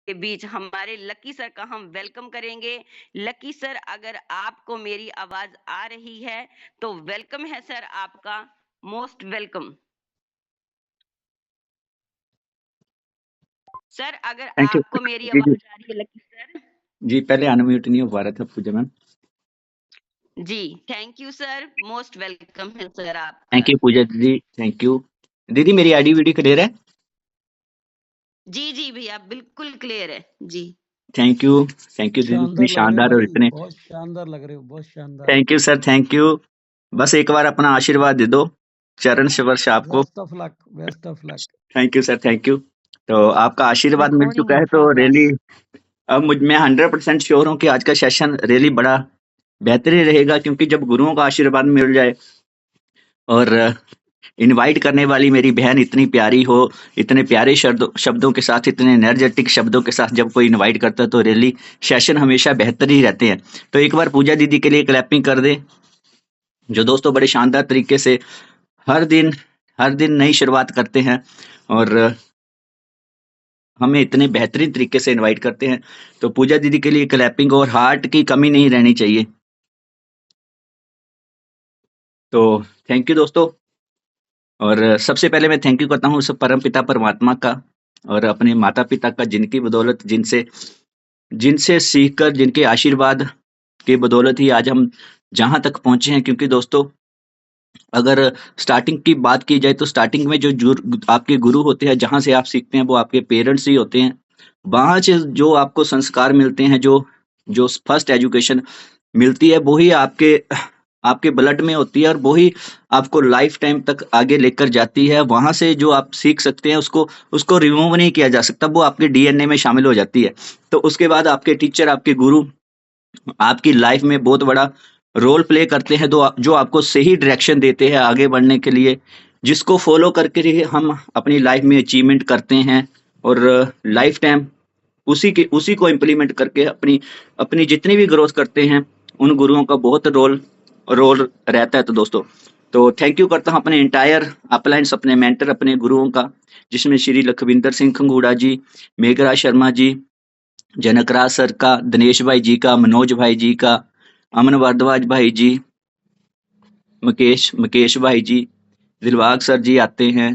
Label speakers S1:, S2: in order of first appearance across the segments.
S1: के बीच हमारे lucky sir का हम वेलकम करेंगे। लकी सर, अगर आपको मेरी आवाज आ रही है तो वेलकम है सर आपका, मोस्ट वेलकम। सर, अगर
S2: थैंक यू
S1: आपको मेरी
S2: जी।
S1: आवाज आ रही है लकी सर।
S2: जी पहले अनम्यूट नहीं हो पा रहा था पूजा मैम।
S1: जी, thank you sir, most welcome है सर
S2: थैंक
S1: आपका।
S2: यू पूजा दीदी, थैंक यू। दीदी मेरी आईडी वीडियो क्लियर है?
S1: जी जी भैया, बिल्कुल क्लियर है जी।
S2: Thank you. थैंक यू दीदी, इतने
S3: शानदार लग रहे हो
S2: शानदार और
S3: भाई,
S2: इतने।
S3: बहुत शानदार लग रहे हो, बहुत शानदार।
S2: Thank you sir, thank you. बस एक बार अपना आशीर्वाद दे दो चरण स्पर्श आपको।
S3: Best of luck, best of luck.
S2: Thank you sir, thank you. तो आपका आशीर्वाद मिल
S4: Recording
S2: चुका
S4: in
S2: है तो
S4: progress.
S2: रियली अब मैं 100% श्योर हूँ कि आज का सेशन रियली बड़ा बेहतरीन रहेगा, क्योंकि जब गुरुओं का आशीर्वाद मिल जाए और इनवाइट करने वाली मेरी बहन इतनी प्यारी हो, इतने प्यारे शब्दों के साथ, इतने एनर्जेटिक शब्दों के साथ जब कोई इनवाइट करता है तो रियली सेशन हमेशा बेहतर ही रहते हैं। तो एक बार पूजा दीदी के लिए क्लैपिंग कर दे, जो दोस्तों बड़े शानदार तरीके से हर दिन नई शुरुआत करते हैं और हमें इतने बेहतरीन तरीके से इनवाइट करते हैं। तो पूजा दीदी के लिए क्लैपिंग और हार्ट की कमी नहीं रहनी चाहिए। तो थैंक यू दोस्तों। और सबसे पहले मैं थैंक यू करता हूँ उस परम पिता परमात्मा का और अपने माता पिता का, जिनकी बदौलत, जिनसे जिनसे सीखकर, जिनके आशीर्वाद की बदौलत ही आज हम जहां तक पहुंचे हैं। क्योंकि दोस्तों अगर स्टार्टिंग की बात की जाए तो स्टार्टिंग में जो आपके गुरु होते हैं, जहां से आप सीखते हैं, वो आपके पेरेंट्स ही होते हैं। वहां से जो आपको संस्कार मिलते हैं, जो जो फर्स्ट एजुकेशन मिलती है, वो ही आपके आपके ब्लड में होती है और वो ही आपको लाइफ टाइम तक आगे लेकर जाती है। वहां से जो आप सीख सकते हैं उसको उसको रिमूव नहीं किया जा सकता, वो आपके डीएनए में शामिल हो जाती है। तो उसके बाद आपके टीचर, आपके गुरु आपकी लाइफ में बहुत बड़ा रोल प्ले करते हैं, जो आपको सही डायरेक्शन देते हैं आगे बढ़ने के लिए, जिसको फॉलो करके ही हम अपनी लाइफ में अचीवमेंट करते हैं और लाइफ टाइम उसी को इम्प्लीमेंट करके अपनी अपनी जितनी भी ग्रोथ करते हैं, उन गुरुओं का बहुत रोल रोल रहता है। तो दोस्तों तो थैंक यू करता हूँ अपने इंटायर अपलाइंस, अपने मेंटर, अपने गुरुओं का, जिसमें श्री लखविंदर सिंह खंगूड़ा जी, मेघराज शर्मा जी, जनकराज सर का, दिनेश भाई जी का, मनोज भाई जी का, अमन भारद्वाज भाई जी, मुकेश भाई जी, दिलबाग सर जी आते हैं,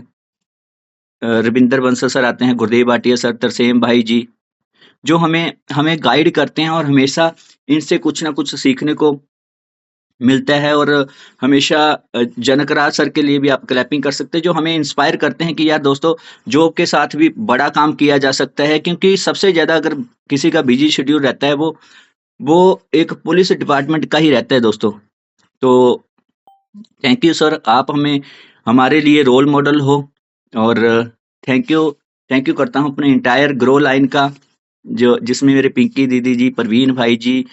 S2: रविंदर बंसल सर आते हैं, गुरुदेव भाटिया सर, तरसेम भाई जी, जो हमें हमें गाइड करते हैं और हमेशा इनसे कुछ ना कुछ सीखने को मिलता है। और हमेशा जनकराज सर के लिए भी आप क्लैपिंग कर सकते हैं, जो हमें इंस्पायर करते हैं कि यार दोस्तों जॉब के साथ भी बड़ा काम किया जा सकता है। क्योंकि सबसे ज्यादा अगर किसी का बिजी शेड्यूल रहता है, वो एक पुलिस डिपार्टमेंट का ही रहता है दोस्तों। तो थैंक यू सर, आप हमें हमारे लिए रोल मॉडल हो। और थैंक यू करता हूँ अपने इंटायर ग्रो लाइन का, जो जिसमें मेरे पिंकी दीदी जी, परवीन भाई जी,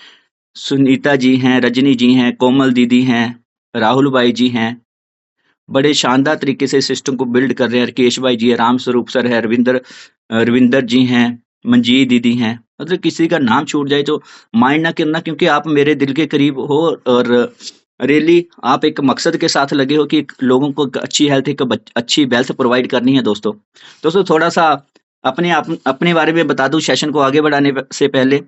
S2: सुनीता जी हैं, रजनी जी हैं, कोमल दीदी हैं, राहुल भाई जी हैं, बड़े शानदार तरीके से सिस्टम को बिल्ड कर रहे हैं। राकेश भाई जी है, राम स्वरूप सर है, रविंदर जी हैं, मंजीत दीदी हैं। मतलब किसी का नाम छूट जाए तो माइंड ना करना, क्योंकि आप मेरे दिल के करीब हो और रियली आप एक मकसद के साथ लगे हो कि लोगों को एक अच्छी हेल्थ, एक अच्छी वेल्थ प्रोवाइड करनी है। दोस्तों थोड़ा सा अपने बारे में बता दूं सेशन को आगे बढ़ाने से पहले।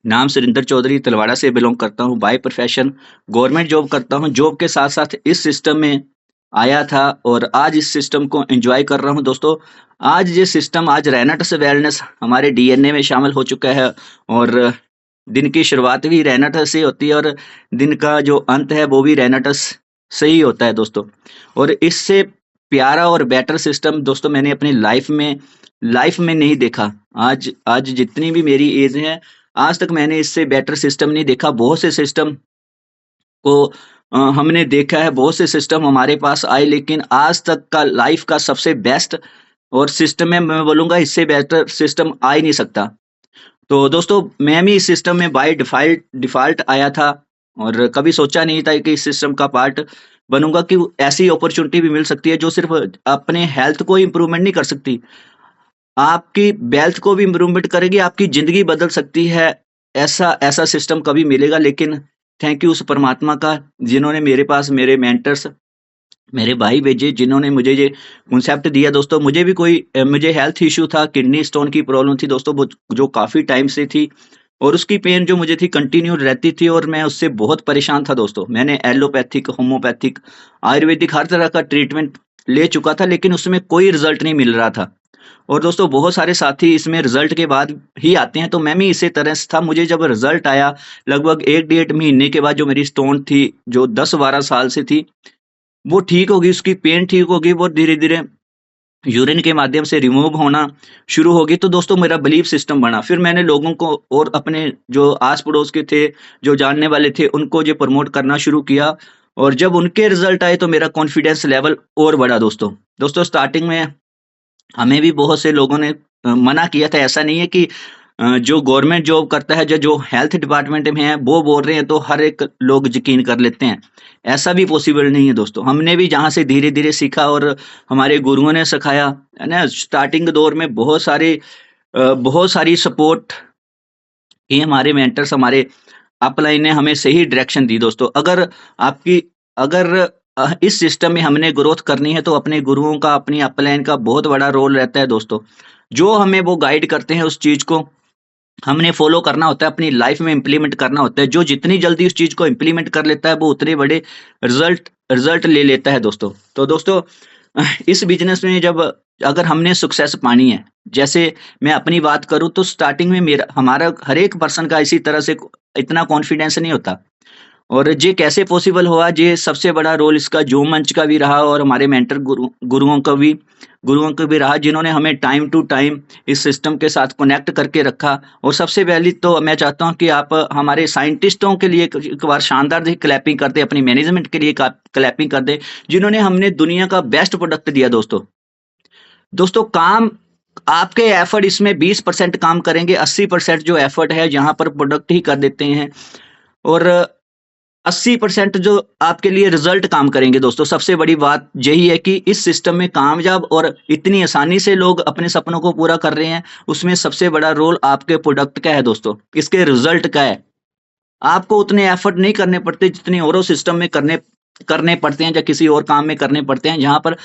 S2: नाम सुरिंदर चौधरी, तलवाड़ा से बिलोंग करता हूँ। बाय प्रोफेशन गवर्नमेंट जॉब करता हूँ। जॉब के साथ साथ इस सिस्टम में आया था और आज इस सिस्टम को एंजॉय कर रहा हूँ। दोस्तों आज ये सिस्टम, आज रेनाटस वेलनेस हमारे डीएनए में शामिल हो चुका है और दिन की शुरुआत भी रेनाटस से होती है और दिन का जो अंत है वो भी रेनाटस से ही होता है दोस्तों। और इससे प्यारा और बेटर सिस्टम दोस्तों मैंने अपनी लाइफ में नहीं देखा। आज आज जितनी भी मेरी एज है, आज तक मैंने इससे बेटर सिस्टम नहीं देखा। बहुत से सिस्टम को हमने देखा है, बहुत से सिस्टम हमारे पास आए, लेकिन आज तक का लाइफ का सबसे बेस्ट और सिस्टम है, मैं बोलूंगा इससे बेटर सिस्टम आ ही नहीं सकता। तो दोस्तों मैं भी इस सिस्टम में बाय डिफॉल्ट आया था और कभी सोचा नहीं था कि इस सिस्टम का पार्ट बनूंगा, कि ऐसी अपॉर्चुनिटी भी मिल सकती है जो सिर्फ अपने हेल्थ को इम्प्रूवमेंट नहीं कर सकती, आपकी वेल्थ को भी इम्प्रूवमेंट करेगी, आपकी जिंदगी बदल सकती है। ऐसा ऐसा सिस्टम कभी मिलेगा। लेकिन थैंक यू उस परमात्मा का, जिन्होंने मेरे पास मेरे मेंटर्स, मेरे भाई भेजे जिन्होंने मुझे ये कॉन्सेप्ट दिया दोस्तों। मुझे भी मुझे हेल्थ इश्यू था, किडनी स्टोन की प्रॉब्लम थी दोस्तों, वो जो काफ़ी टाइम से थी, और उसकी पेन जो मुझे थी कंटिन्यू रहती थी, और मैं उससे बहुत परेशान था दोस्तों। मैंने एलोपैथिक, होम्योपैथिक, आयुर्वेदिक हर तरह का ट्रीटमेंट ले चुका था, लेकिन उसमें कोई रिजल्ट नहीं मिल रहा था। और दोस्तों बहुत सारे साथी इसमें रिजल्ट के बाद ही आते हैं, तो मैं भी इसी तरह से था। मुझे जब रिजल्ट आया लगभग 1 डेढ़ महीने के बाद, जो मेरी स्टोन थी जो 10-12 साल से थी, वो ठीक होगी, उसकी पेन ठीक होगी, वो धीरे-धीरे यूरिन के माध्यम से रिमूव होना शुरू होगी। तो दोस्तों मेरा बिलीफ सिस्टम बना। फिर मैंने लोगों को और अपने जो आस-पड़ोस के थे, जो जानने वाले थे, उनको ये प्रमोट करना शुरू किया, और जब उनके रिजल्ट आए तो मेरा कॉन्फिडेंस लेवल और बढ़ा दोस्तों। दोस्तों स्टार्टिंग में हमें भी बहुत से लोगों ने मना किया था। ऐसा नहीं है कि जो गवर्नमेंट जॉब करता है, जो हेल्थ डिपार्टमेंट में है, वो बोल रहे हैं तो हर एक लोग यकीन कर लेते हैं। ऐसा भी पॉसिबल नहीं है दोस्तों। हमने भी जहाँ से धीरे-धीरे सीखा और हमारे गुरुओं ने सिखाया, है ना? स्टार्टिंग दौर में बहुत सारी सपोर्ट की हमारे मेंटर्स, हमारे अपलाइन ने हमें सही डायरेक्शन दी दोस्तों। अगर इस सिस्टम में हमने ग्रोथ करनी है, तो अपने गुरुओं का, अपनी अपलाइन का बहुत बड़ा रोल रहता है दोस्तों। जो हमें वो गाइड करते हैं, उस चीज़ को हमने फॉलो करना होता है, अपनी लाइफ में इम्प्लीमेंट करना होता है। जो जितनी जल्दी उस चीज़ को इम्प्लीमेंट कर लेता है, वो उतने बड़े रिजल्ट रिजल्ट ले लेता है दोस्तों। तो दोस्तों इस बिजनेस में जब अगर हमने सक्सेस पानी है, जैसे मैं अपनी बात करूँ, तो स्टार्टिंग में हमारा हर एक पर्सन का इसी तरह से इतना कॉन्फिडेंस नहीं होता। और ये कैसे पॉसिबल हुआ, ये सबसे बड़ा रोल इसका जो मंच का भी रहा, और हमारे मेंटर गुरुओं का भी रहा, जिन्होंने हमें टाइम टू टाइम इस सिस्टम के साथ कनेक्ट करके रखा। और सबसे पहले तो मैं चाहता हूं कि आप हमारे साइंटिस्टों के लिए एक बार शानदार सी क्लैपिंग कर दें, अपनी मैनेजमेंट के लिए क्लैपिंग कर दें, जिन्होंने हमने दुनिया का बेस्ट प्रोडक्ट दिया दोस्तों। दोस्तों काम आपके एफर्ट इसमें 20% काम करेंगे, 80% जो एफर्ट है यहाँ पर प्रोडक्ट ही कर देते हैं, और 80% जो आपके लिए रिजल्ट काम करेंगे दोस्तों। सबसे बड़ी बात यही है कि इस सिस्टम में कामयाब और इतनी आसानी से लोग अपने सपनों को पूरा कर रहे हैं, उसमें सबसे बड़ा रोल आपके प्रोडक्ट का है दोस्तों, इसके रिजल्ट का है। आपको उतने एफर्ट नहीं करने पड़ते जितने औरों सिस्टम में करने करने पड़ते हैं, या किसी और काम में करने पड़ते हैं, जहाँ पर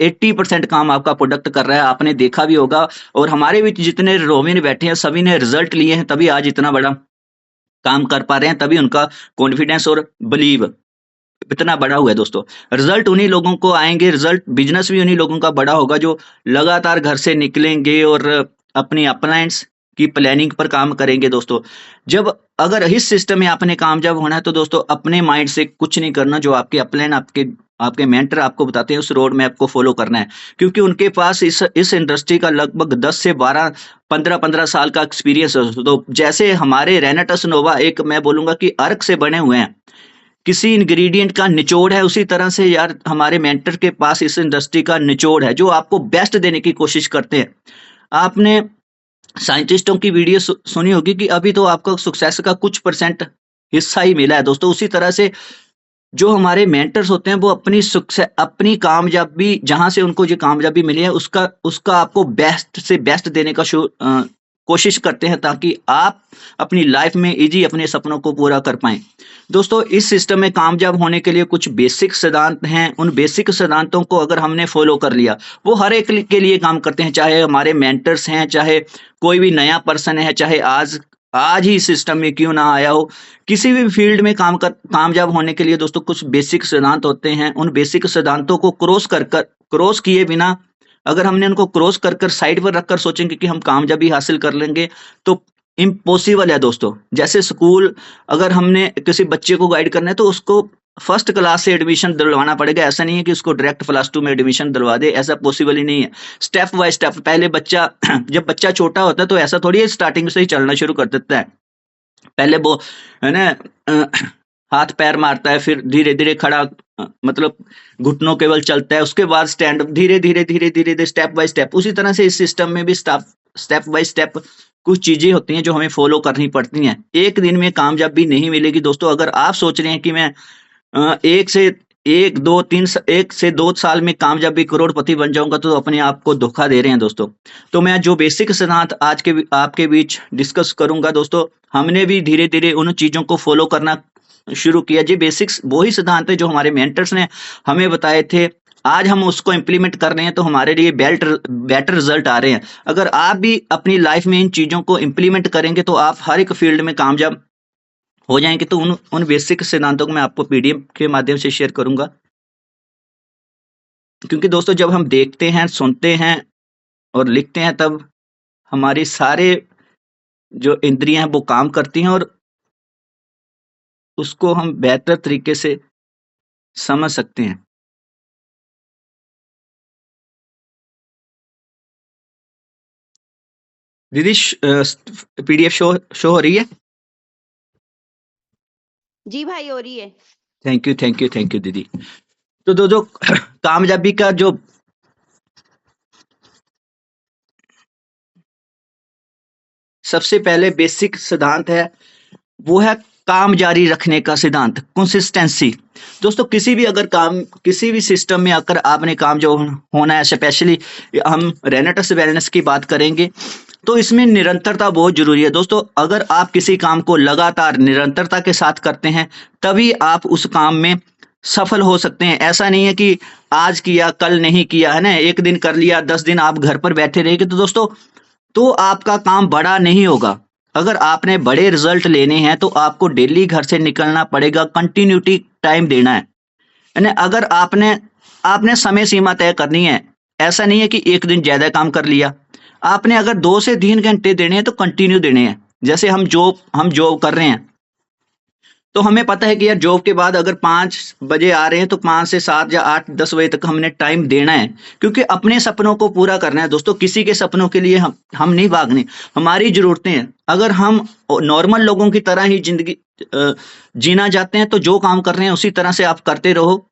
S2: 80% काम आपका प्रोडक्ट कर रहा है। आपने देखा भी होगा, और हमारे बीच जितने रोमिन बैठे हैं, सभी ने रिजल्ट लिए हैं, तभी आज इतना बड़ा काम कर पा रहे हैं, तभी उनका कॉन्फिडेंस और बिलीव इतना बड़ा हुआ है दोस्तों। रिजल्ट उन्हीं लोगों को आएंगे, रिजल्ट बिजनेस भी उन्हीं लोगों का बड़ा होगा, जो लगातार घर से निकलेंगे और अपनी अपलायंस की प्लानिंग पर काम करेंगे दोस्तों। जब अगर इस सिस्टम में आपने कामयाब होना है, तो दोस्तों अपने माइंड से कुछ नहीं करना, जो आपके अपलाइन, आपके मेंटर आपको बताते हैं, उस रोड मैप को फॉलो करना है, क्योंकि उनके पास इस इंडस्ट्री का लगभग 10 से 12 15 साल का एक्सपीरियंस है। तो जैसे हमारे रेनेटस नोवा एक, मैं बोलूंगा कि अर्क से बने हुए हैं, किसी इंग्रेडिएंट का निचोड़ है, उसी तरह से यार हमारे मेंटर के पास इस इंडस्ट्री का निचोड़ है, जो आपको बेस्ट देने की कोशिश करते हैं। आपने साइंटिस्टों की वीडियो सुनी होगी कि अभी तो आपको सक्सेस का कुछ % हिस्सा ही मिला है दोस्तों। उसी तरह से जो हमारे मेंटर्स होते हैं, वो अपनी कामयाबी, जहां से उनको ये कामयाबी मिली है, उसका आपको बेस्ट से बेस्ट देने का कोशिश करते हैं, ताकि आप अपनी लाइफ में इजी अपने सपनों को पूरा कर पाएं। दोस्तों इस सिस्टम में कामयाब होने के लिए कुछ बेसिक सिद्धांत हैं। उन बेसिक सिद्धांतों को अगर हमने फॉलो कर लिया, वो हर एक के लिए काम करते हैं, चाहे हमारे मेंटर्स हैं, चाहे कोई भी नया पर्सन है, चाहे आज ही सिस्टम में क्यों ना आया हो। किसी भी फील्ड में कामयाब होने के लिए दोस्तों कुछ बेसिक सिद्धांत होते हैं। उन बेसिक सिद्धांतों को क्रॉस किए बिना, अगर हमने उनको क्रॉस कर साइड पर रखकर सोचेंगे कि हम कामयाबी हासिल कर लेंगे, तो इम्पॉसिबल है दोस्तों। जैसे स्कूल, अगर हमने किसी बच्चे को गाइड करना है, तो उसको फर्स्ट क्लास से एडमिशन दिलवाना पड़ेगा। ऐसा नहीं है कि उसको डायरेक्ट +2 में एडमिशन दिलवा दे, ऐसा पॉसिबल ही नहीं है। स्टेप बाय स्टेप, पहले बच्चा जब बच्चा छोटा होता है, तो ऐसा थोड़ी है स्टार्टिंग से ही चलना शुरू कर देता है। पहले वो, है ना, हाथ पैर मारता है, फिर धीरे धीरे खड़ा, मतलब घुटनों केवल चलता है, उसके बाद स्टैंड, धीरे धीरे स्टेप बाय स्टेप। उसी तरह से इस सिस्टम में भी स्टेप बाय स्टेप कुछ चीजें होती हैं जो हमें फॉलो करनी पड़ती हैं। एक दिन में कामयाबी नहीं मिलेगी दोस्तों। अगर आप सोच रहे हैं कि मैं 1 से 2 साल में कामयाबी करोड़पति बन जाऊंगा, तो अपने आप को धोखा दे रहे हैं दोस्तों। तो मैं जो बेसिक सिद्धांत आज आपके बीच डिस्कस करूंगा दोस्तों, हमने भी धीरे धीरे उन चीजों को फॉलो करना शुरू किया। ये बेसिक्स वही सिद्धांत है जो हमारे मेंटर्स ने हमें बताए थे। आज हम उसको इम्प्लीमेंट कर रहे हैं तो हमारे लिए बेटर रिजल्ट आ रहे हैं। अगर आप भी अपनी लाइफ में इन चीज़ों को इम्प्लीमेंट करेंगे तो आप हर एक फील्ड में कामयाब हो जाएंगे। तो उन बेसिक सिद्धांतों को मैं आपको पीडीएफ के माध्यम से शेयर करूंगा, क्योंकि दोस्तों जब हम देखते हैं, सुनते हैं और लिखते हैं तब हमारी सारे जो इंद्रियां हैं वो काम करती हैं और उसको हम बेहतर तरीके से समझ सकते हैं। दीदी पीडीएफ शो हो रही है?
S1: जी भाई हो रही है।
S2: थैंक यू दीदी। तो जो कामयाबी का जो सबसे पहले बेसिक सिद्धांत है वो है काम जारी रखने का सिद्धांत, कंसिस्टेंसी। दोस्तों किसी भी सिस्टम में अगर आपने काम जो होना है, स्पेशली हम रेनेटस वेलनेस की बात करेंगे तो इसमें निरंतरता बहुत जरूरी है। दोस्तों अगर आप किसी काम को लगातार निरंतरता के साथ करते हैं तभी आप उस काम में सफल हो सकते हैं। ऐसा नहीं है कि आज किया कल नहीं किया, है ना, एक दिन कर लिया 10 दिन आप घर पर बैठे रहेंगे तो दोस्तों तो आपका काम बड़ा नहीं होगा। अगर आपने बड़े रिजल्ट लेने हैं तो आपको डेली घर से निकलना पड़ेगा, कंटिन्यूटी टाइम देना है ना। अगर आपने समय सीमा तय करनी है। ऐसा नहीं है कि एक दिन ज्यादा काम कर लिया। आपने अगर 2 से 3 घंटे देने हैं तो कंटिन्यू देने हैं। जैसे हम जॉब कर रहे हैं तो हमें पता है कि यार जॉब के बाद अगर 5 बजे आ रहे हैं तो 5 से 7 या 8 10 बजे तक हमने टाइम देना है, क्योंकि अपने सपनों को पूरा करना है। दोस्तों किसी के सपनों के लिए हम नहीं भागने, हमारी जरूरतें हैं। अगर हम नॉर्मल लोगों की तरह ही जिंदगी जीना चाहते हैं तो जो काम कर रहे हैं उसी तरह से आप करते रहो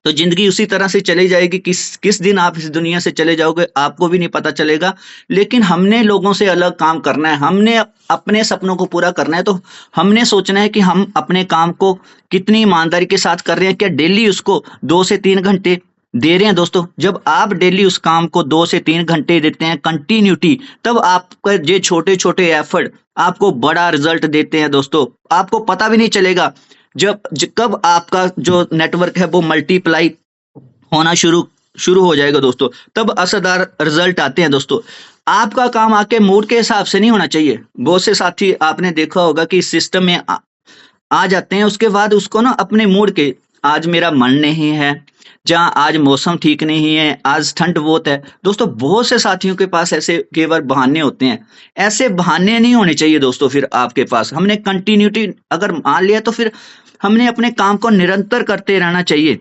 S2: तो जिंदगी उसी तरह से चली जाएगी। किस दिन आप इस दुनिया से चले जाओगे आपको भी नहीं पता चलेगा। लेकिन हमने लोगों से अलग काम करना है, हमने अपने सपनों को पूरा करना है। तो हमने सोचना है कि हम अपने काम को कितनी ईमानदारी के साथ कर रहे हैं, क्या डेली उसको 2 से 3 घंटे दे रहे हैं। दोस्तों जब आप डेली उस काम को 2 से 3 घंटे देते हैं कंटिन्यूटी, तब आपका ये छोटे छोटे एफर्ट आपको बड़ा रिजल्ट देते हैं। दोस्तों आपको पता भी नहीं चलेगा कब आपका जो नेटवर्क है वो मल्टीप्लाई होना शुरू हो जाएगा। दोस्तों तब असरदार रिजल्ट आते हैं। दोस्तों आपका काम आपके मूड के हिसाब से नहीं होना चाहिए। बहुत से साथी आपने देखा होगा कि सिस्टम में आ जाते हैं, उसके बाद उसको ना अपने मूड के, आज मेरा मन नहीं है, जहाँ आज मौसम ठीक नहीं है, आज ठंड बहुत है। दोस्तों बहुत से साथियों के पास ऐसे केवल बहाने होते हैं। ऐसे बहाने नहीं होने चाहिए दोस्तों। फिर आपके पास हमने कंटिन्यूटी अगर मान लिया तो फिर हमने अपने काम को निरंतर करते रहना चाहिए,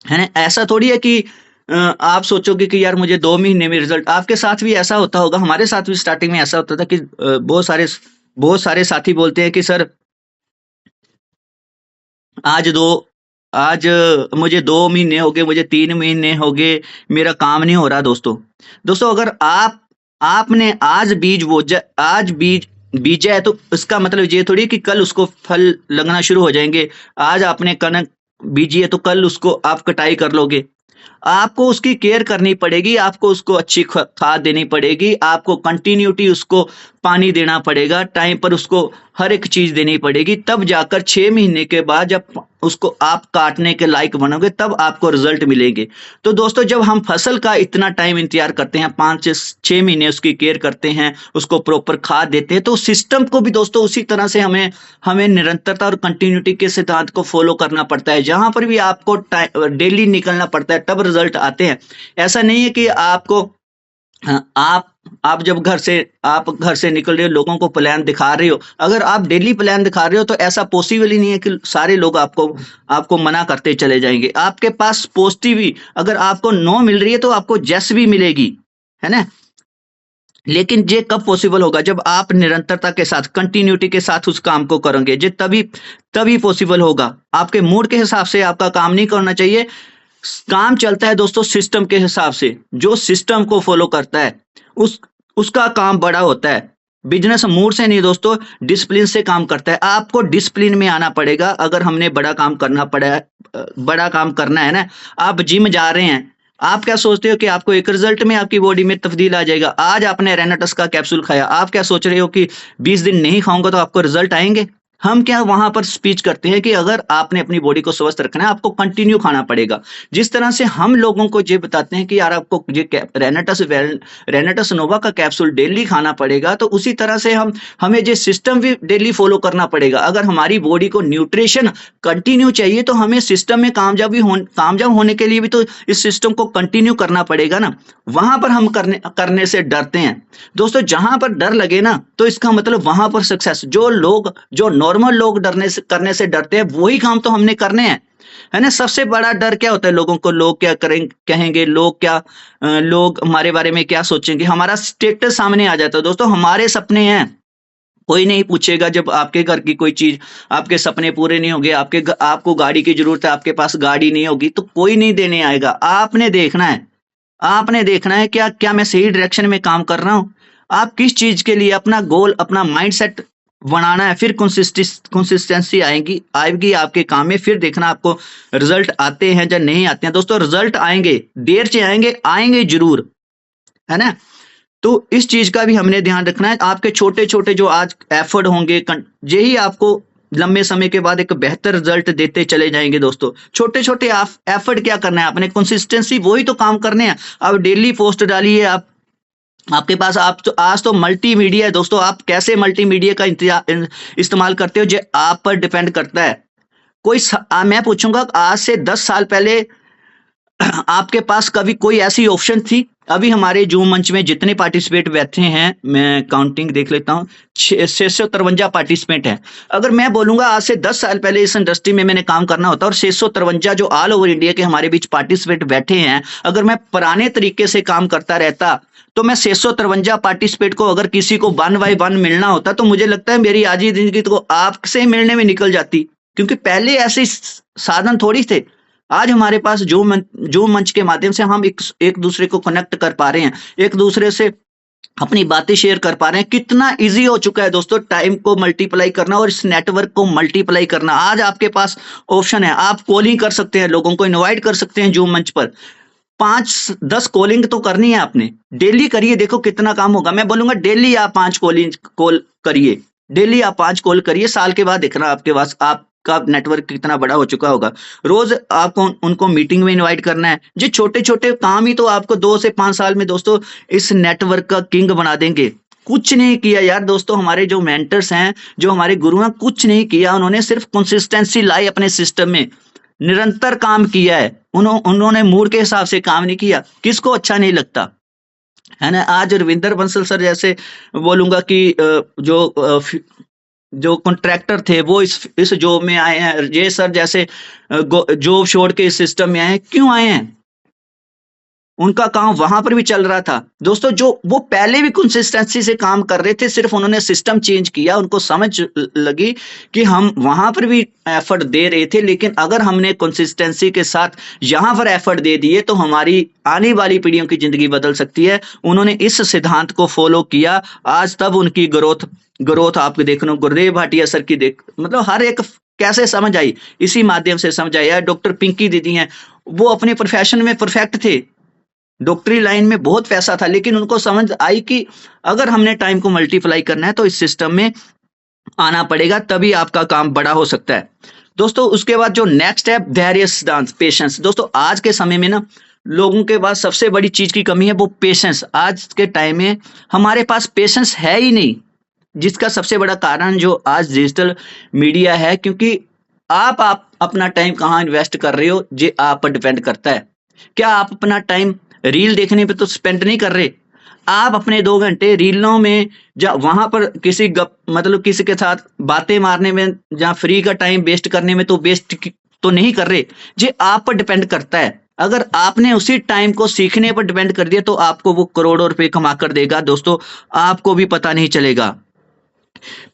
S2: है ना। ऐसा थोड़ी है कि आप सोचोगे कि यार मुझे 2 महीने में रिजल्ट। आपके साथ भी ऐसा होता होगा, हमारे साथ भी स्टार्टिंग में ऐसा होता था कि बहुत सारे साथी बोलते हैं कि सर आज मुझे 2 महीने हो गए, मुझे 3 महीने हो गए, मेरा काम नहीं हो रहा। दोस्तों अगर आपने आज बीज बीजा है तो इसका मतलब ये थोड़ी कि कल उसको फल लगना शुरू हो जाएंगे। आज आपने कणक बीजी है तो कल उसको आप कटाई कर लोगे। आपको उसकी केयर करनी पड़ेगी, आपको उसको अच्छी खाद देनी पड़ेगी, आपको कंटिन्यूटी उसको पानी देना पड़ेगा, टाइम पर उसको हर एक चीज देनी पड़ेगी। तब जाकर 6 महीने के बाद जब उसको आप काटने के लायक बनोगे तब आपको रिजल्ट मिलेंगे। तो दोस्तों जब हम फसल का इतना टाइम इंतजार करते हैं, 5 से 6 महीने उसकी केयर करते हैं, उसको प्रॉपर खाद देते हैं, तो सिस्टम को भी दोस्तों उसी तरह से हमें निरंतरता और कंटिन्यूटी के सिद्धांत को फॉलो करना पड़ता है। जहां पर भी आपको डेली निकलना पड़ता है तब रिजल्ट आते हैं। ऐसा नहीं है कि आप जब घर से निकल रहे हो, लोगों को प्लान दिखा रहे हो, अगर आप डेली प्लान दिखा रहे हो तो ऐसा पॉसिबल ही नहीं है कि सारे लोग आपको मना करते चले जाएंगे। आपके पास पॉजिटिव ही अगर आपको नो मिल रही है तो आपको यस भी मिलेगी, है ना। लेकिन ये कब पॉसिबल होगा? जब आप निरंतरता के साथ, कंटिन्यूटी के साथ उस काम को करोगे, ये तभी पॉसिबल होगा। आपके मूड के हिसाब से आपका काम नहीं करना चाहिए। काम चलता है दोस्तों सिस्टम के हिसाब से। जो सिस्टम को फॉलो करता है उसका काम बड़ा होता है। बिजनेस मूड से नहीं दोस्तों, डिसिप्लिन से काम करता है। आपको डिसिप्लिन में आना पड़ेगा अगर हमने बड़ा काम करना है ना। आप जिम जा रहे हैं, आप क्या सोचते हो कि आपको एक रिजल्ट में आपकी बॉडी में तब्दील आ जाएगा? आज आपने रेनाटस का कैप्सूल खाया, आप क्या सोच रहे हो कि 20 दिन नहीं खाऊंगा तो आपको रिजल्ट आएंगे? हम क्या वहां पर स्पीच करते हैं कि अगर आपने अपनी बॉडी को स्वस्थ रखना है आपको कंटिन्यू खाना पड़ेगा। जिस तरह से हम लोगों को ये बताते हैं कि यार आपको ये रेनाटस नोवा का कैप्सूल डेली खाना पड़ेगा, तो उसी तरह से हमें ये सिस्टम भी डेली फॉलो करना पड़ेगा। अगर हमारी बॉडी को न्यूट्रिशन कंटिन्यू चाहिए तो हमें सिस्टम में कामयाब होने के लिए भी तो इस सिस्टम को कंटिन्यू करना पड़ेगा ना। वहां पर हम करने से डरते हैं दोस्तों। जहां पर डर लगे ना तो इसका मतलब वहां पर सक्सेस। जो नॉर्मल लोग करने से डरते हैं वही काम तो हमने करने हैं, है ना। सबसे बड़ा डर क्या होता है लोगों को, लोग क्या कहेंगे, लोग हमारे बारे में क्या सोचेंगे, हमारा स्टेटस सामने आ जाता है दोस्तों। हमारे सपने हैं, कोई नहीं पूछेगा जब आपके घर की कोई चीज, आपके सपने पूरे नहीं होंगे, आपको गाड़ी की जरूरत है, आपके पास गाड़ी नहीं होगी तो कोई नहीं देने आएगा। आपने देखना है क्या मैं सही डायरेक्शन में काम कर रहा हूं। आप किस चीज के लिए अपना गोल, अपना माइंडसेट बनाना है, फिर कंसिस्टेंसी आएगी आपके काम में। फिर देखना आपको रिजल्ट आते हैं या नहीं आते हैं। दोस्तों रिजल्ट आएंगे, देर से आएंगे जरूर, है ना। तो इस चीज का भी हमने ध्यान रखना है। आपके छोटे छोटे जो आज एफर्ट होंगे यही आपको लंबे समय के बाद एक बेहतर रिजल्ट देते चले जाएंगे दोस्तों। छोटे छोटे एफर्ट क्या करना है आपने, कंसिस्टेंसी, वही तो काम करने हैं। आप डेली पोस्ट डालिए, आपके पास आज तो मल्टीमीडिया है दोस्तों। आप कैसे मल्टीमीडिया का इस्तेमाल करते हो ये आप पर डिपेंड करता है। मैं पूछूंगा आज से 10 साल पहले आपके पास कभी कोई ऐसी ऑप्शन थी? अभी हमारे जूम मंच में जितने पार्टिसिपेट बैठे हैं, मैं काउंटिंग देख लेता हूँ, 653 पार्टिसिपेंट हैं। अगर मैं बोलूंगा आज से 10 साल पहले इस इंडस्ट्री में मैंने काम करना होता और 653 जो ऑल ओवर इंडिया के हमारे बीच पार्टिसिपेट बैठे हैं, अगर मैं पुराने तरीके से काम करता रहता तो मैं 653 पार्टिसिपेट को अगर किसी को 1 बाय 1 मिलना होता तो मुझे लगता है मेरी आज ही जिंदगी तो आपसे मिलने में निकल जाती, क्योंकि पहले ऐसे साधन थोड़ी थे। आज हमारे पास जूम मंच के माध्यम से हम एक दूसरे को कनेक्ट कर पा रहे हैं, एक दूसरे से अपनी बातें शेयर कर पा रहे हैं। कितना इजी हो चुका है दोस्तों टाइम को मल्टीप्लाई करना और इस नेटवर्क को मल्टीप्लाई करना। आज आपके पास ऑप्शन है, आप कॉलिंग कर सकते हैं, लोगों को इनवाइट कर सकते हैं जूम मंच पर। 5-10 कॉलिंग तो करनी है आपने, डेली करिए, देखो कितना काम होगा। मैं बोलूंगा डेली आप 5 कॉल करिए, डेली आप 5 कॉल करिए। साल के बाद देखना आपके पास आपका नेटवर्क कितना बड़ा हो चुका होगा। रोज आपको उनको मीटिंग में इनवाइट करना है। जो छोटे छोटे काम ही तो आपको 2 से 5 साल में दोस्तों इस नेटवर्क का किंग बना देंगे। कुछ नहीं किया यार दोस्तों, हमारे जो मेंटर्स हैं, जो हमारे गुरु हैं, कुछ नहीं किया। उन्होंने सिर्फ कंसिस्टेंसी लाई अपने सिस्टम में, निरंतर काम किया है। उन्होंने मूड के हिसाब से काम नहीं किया। किसको अच्छा नहीं लगता, है ना। आज रविंदर बंसल सर जैसे बोलूंगा कि जो कॉन्ट्रैक्टर थे वो इस जॉब में आए हैं। ये सर जैसे जॉब छोड़ के इस सिस्टम में आए हैं। क्यों आए हैं? उनका काम वहां पर भी चल रहा था दोस्तों। जो वो पहले भी कंसिस्टेंसी से काम कर रहे थे, सिर्फ उन्होंने सिस्टम चेंज किया। उनको समझ लगी कि हम वहां पर भी एफर्ट दे रहे थे, लेकिन अगर हमने कंसिस्टेंसी के साथ यहां पर एफर्ट दे दिए तो हमारी आने वाली पीढ़ियों की जिंदगी बदल सकती है। उन्होंने इस सिद्धांत को फॉलो किया। आज तब उनकी ग्रोथ आप देख लो। गुरुदेव भाटिया सर की मतलब हर एक कैसे समझ आई, इसी माध्यम से समझ आई। डॉक्टर पिंकी दीदी हैं, वो अपने प्रोफेशन में परफेक्ट थे, डॉक्टरी लाइन में बहुत पैसा था, लेकिन उनको समझ आई कि अगर हमने टाइम को मल्टीप्लाई करना है तो इस सिस्टम में आना पड़ेगा, तभी आपका काम बड़ा हो सकता है दोस्तों। उसके बाद जो नेक्स्ट है धैर्य सिद्धांत, पेशेंस। दोस्तों आज के समय में ना लोगों के पास सबसे बड़ी चीज की कमी है, वो पेशेंस। आज के टाइम में हमारे पास पेशेंस है ही नहीं, जिसका सबसे बड़ा कारण जो आज डिजिटल मीडिया है। क्योंकि आप अपना टाइम कहाँ इन्वेस्ट कर रहे हो ये आप पर डिपेंड करता है। क्या आप अपना टाइम रील देखने पे तो स्पेंड नहीं कर रहे? आप अपने 2 घंटे रीलों में वहां पर किसी के साथ बातें मारने में या फ्री का टाइम वेस्ट करने में तो वेस्ट तो नहीं कर रहे। ये आप पर डिपेंड करता है। अगर आपने उसी टाइम को सीखने पर डिपेंड कर दिया तो आपको वो करोड़ों रुपए कमा कर देगा दोस्तों, आपको भी पता नहीं चलेगा।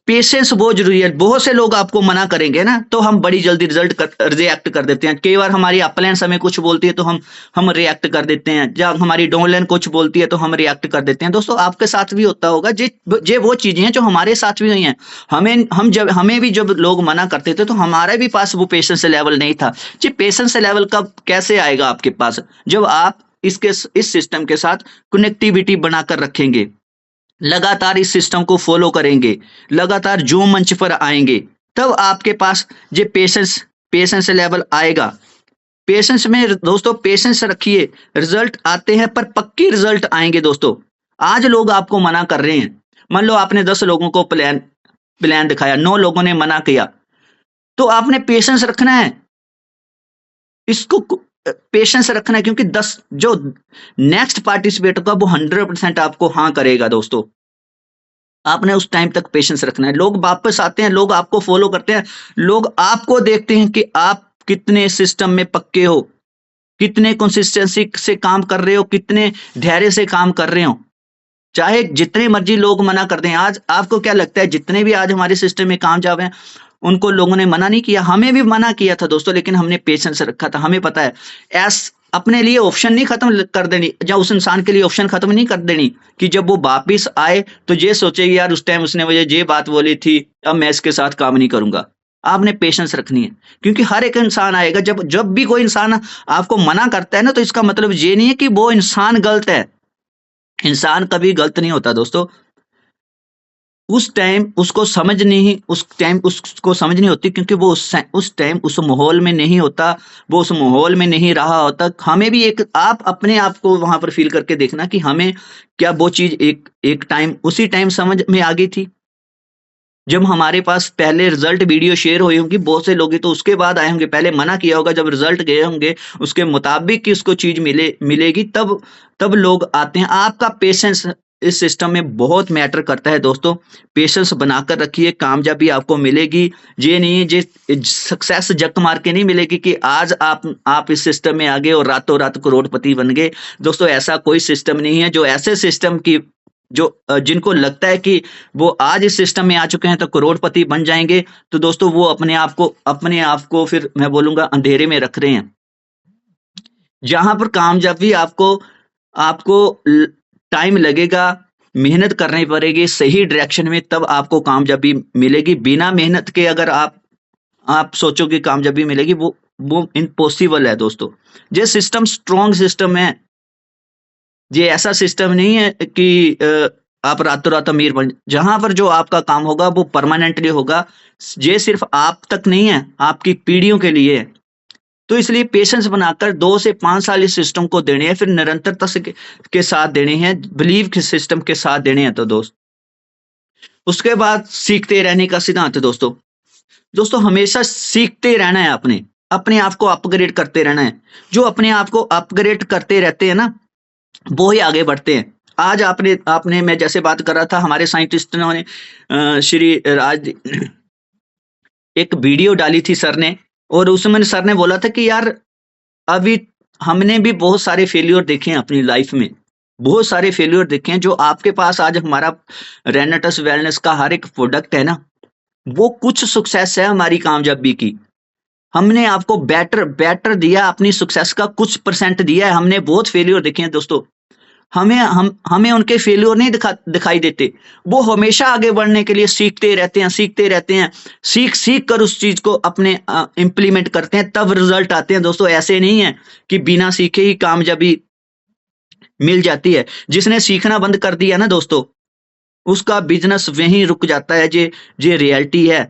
S2: पेशेंस बहुत जरूरी है। बहुत से लोग आपको मना करेंगे ना तो हम बड़ी जल्दी रिएक्ट कर देते हैं। कई बार हमारी अपलाइंस हमें कुछ बोलती है तो हम रिएक्ट कर देते हैं। जब हमारी डाउनलाइन कुछ बोलती है तो हम रिएक्ट कर देते हैं। दोस्तों आपके साथ भी होता होगा। ये वो चीजें हैं जो हमारे साथ भी हुई हैं। हमें भी जब लोग मना करते थे तो हमारे भी पास वो पेशेंस लेवल नहीं था। जी पेशेंस लेवल कब कैसे आएगा आपके पास? जब आप इस सिस्टम के साथ कनेक्टिविटी बनाकर रखेंगे, लगातार इस सिस्टम को फॉलो करेंगे, लगातार जूम मंच पर आएंगे, तब आपके पास जो पेशेंस लेवल आएगा। पेशेंस में दोस्तों पेशेंस रखिए, रिजल्ट आते हैं पर पक्की रिजल्ट आएंगे दोस्तों। आज लोग आपको मना कर रहे हैं, मान लो आपने 10 लोगों को प्लान दिखाया, 9 लोगों ने मना किया, तो आपने पेशेंस रखना है, इसको पेशेंस रखना है, क्योंकि 10 जो नेक्स्ट पार्टिसिपेट होगा वो 100% आपको हाँ करेगा दोस्तों। आपने उस टाइम तक पेशेंस रखना है। लोग वापस आते हैं, लोग आपको फॉलो करते हैं, लोग आपको देखते हैं कि आप कितने सिस्टम में पक्के हो, कितने कंसिस्टेंसी से काम कर रहे हो, कितने धैर्य से काम कर रहे हो। चाहे जितने मर्जी लोग मना कर दें। आज आपको क्या लगता है जितने भी आज हमारे सिस्टम में कामयाब हैं उनको लोगों ने मना नहीं किया? हमें भी मना किया था दोस्तों, लेकिन हमने पेशेंस रखा था। हमें पता है अपने लिए ऑप्शन नहीं खत्म कर देनी, या उस इंसान के लिए ऑप्शन खत्म नहीं कर देनी कि जब वो वापिस आए तो ये सोचेगी यार उस टाइम उसने मुझे ये बात बोली थी, अब मैं इसके साथ काम नहीं करूंगा। आपने पेशेंस रखनी है, क्योंकि हर एक इंसान आएगा। जब भी कोई इंसान आपको मना करता है ना, तो इसका मतलब ये नहीं है कि वो इंसान गलत है। इंसान कभी गलत नहीं होता दोस्तों। उस टाइम उसको समझ नहीं होती, क्योंकि वो उस टाइम उस माहौल में नहीं होता, वो उस माहौल में नहीं रहा होता। हमें भी आप अपने आप को वहां पर फील करके देखना कि हमें क्या वो चीज एक टाइम उसी टाइम समझ में आ गई थी, जब हमारे पास पहले रिजल्ट वीडियो शेयर हुई होंगी बहुत से लोग, तो उसके बाद आए होंगे, पहले मना किया होगा, जब रिजल्ट गए होंगे उसके मुताबिक की उसको चीज मिलेगी, तब लोग आते हैं। आपका पेशेंस इस सिस्टम में बहुत मैटर करता है दोस्तों। पेशेंस बनाकर रखिए, कामयाबी आपको मिलेगी। ये नहीं है सक्सेस जक मार के नहीं मिलेगी कि आज आप इस सिस्टम में आ गए और रातों रात करोड़पति बन गए। दोस्तों ऐसा कोई सिस्टम नहीं है। जो ऐसे सिस्टम की जिनको लगता है कि वो आज इस सिस्टम में आ चुके हैं तो करोड़पति बन जाएंगे, तो दोस्तों वो अपने आप को फिर मैं बोलूंगा अंधेरे में रख रहे हैं। जहां पर कामयाबी आपको टाइम लगेगा, मेहनत करनी पड़ेगी सही डायरेक्शन में, तब आपको कामयाबी मिलेगी। बिना मेहनत के अगर आप सोचो कि कामयाबी मिलेगी, वो इम्पॉसिबल है दोस्तों। ये सिस्टम स्ट्रॉन्ग सिस्टम है। ये ऐसा सिस्टम नहीं है कि आप रातों रात अमीर बन। जहां पर जो आपका काम होगा वो परमानेंटली होगा। ये सिर्फ आप तक नहीं है, आपकी पीढ़ियों के लिए है। तो इसलिए पेशेंस बनाकर 2 से 5 साल इस सिस्टम को देने हैं, फिर निरंतरता के साथ देने हैं, बिलीव के सिस्टम के साथ देने हैं। तो उसके बाद सीखते रहने का सिद्धांत दोस्तों हमेशा सीखते रहना है, अपने आप को अपग्रेड करते रहना है। जो अपने आप को अपग्रेड करते रहते हैं ना, वो ही आगे बढ़ते हैं। आज आपने मैं जैसे बात कर रहा था, हमारे साइंटिस्टों ने श्री राज एक वीडियो डाली थी सर ने, और उसमें सर ने बोला था कि यार अभी हमने भी बहुत सारे फेल्योर देखे हैं अपनी लाइफ में, बहुत सारे फेल्योर देखे हैं। जो आपके पास आज हमारा रेनेटस वेलनेस का हर एक प्रोडक्ट है ना, वो कुछ सक्सेस है हमारी कामयाबी की। हमने आपको बेटर दिया, अपनी सक्सेस का कुछ परसेंट दिया है। हमने बहुत फेल्योर देखे हैं दोस्तों। हमें उनके फेल्योर नहीं दिखाई देते। वो हमेशा आगे बढ़ने के लिए सीखते रहते हैं, सीख कर उस चीज को अपने इंप्लीमेंट करते हैं, तब रिजल्ट आते हैं दोस्तों। ऐसे नहीं है कि बिना सीखे ही कामयाबी मिल जाती है। जिसने सीखना बंद कर दिया ना दोस्तों, उसका बिजनेस वहीं रुक जाता है। ये रियलिटी है।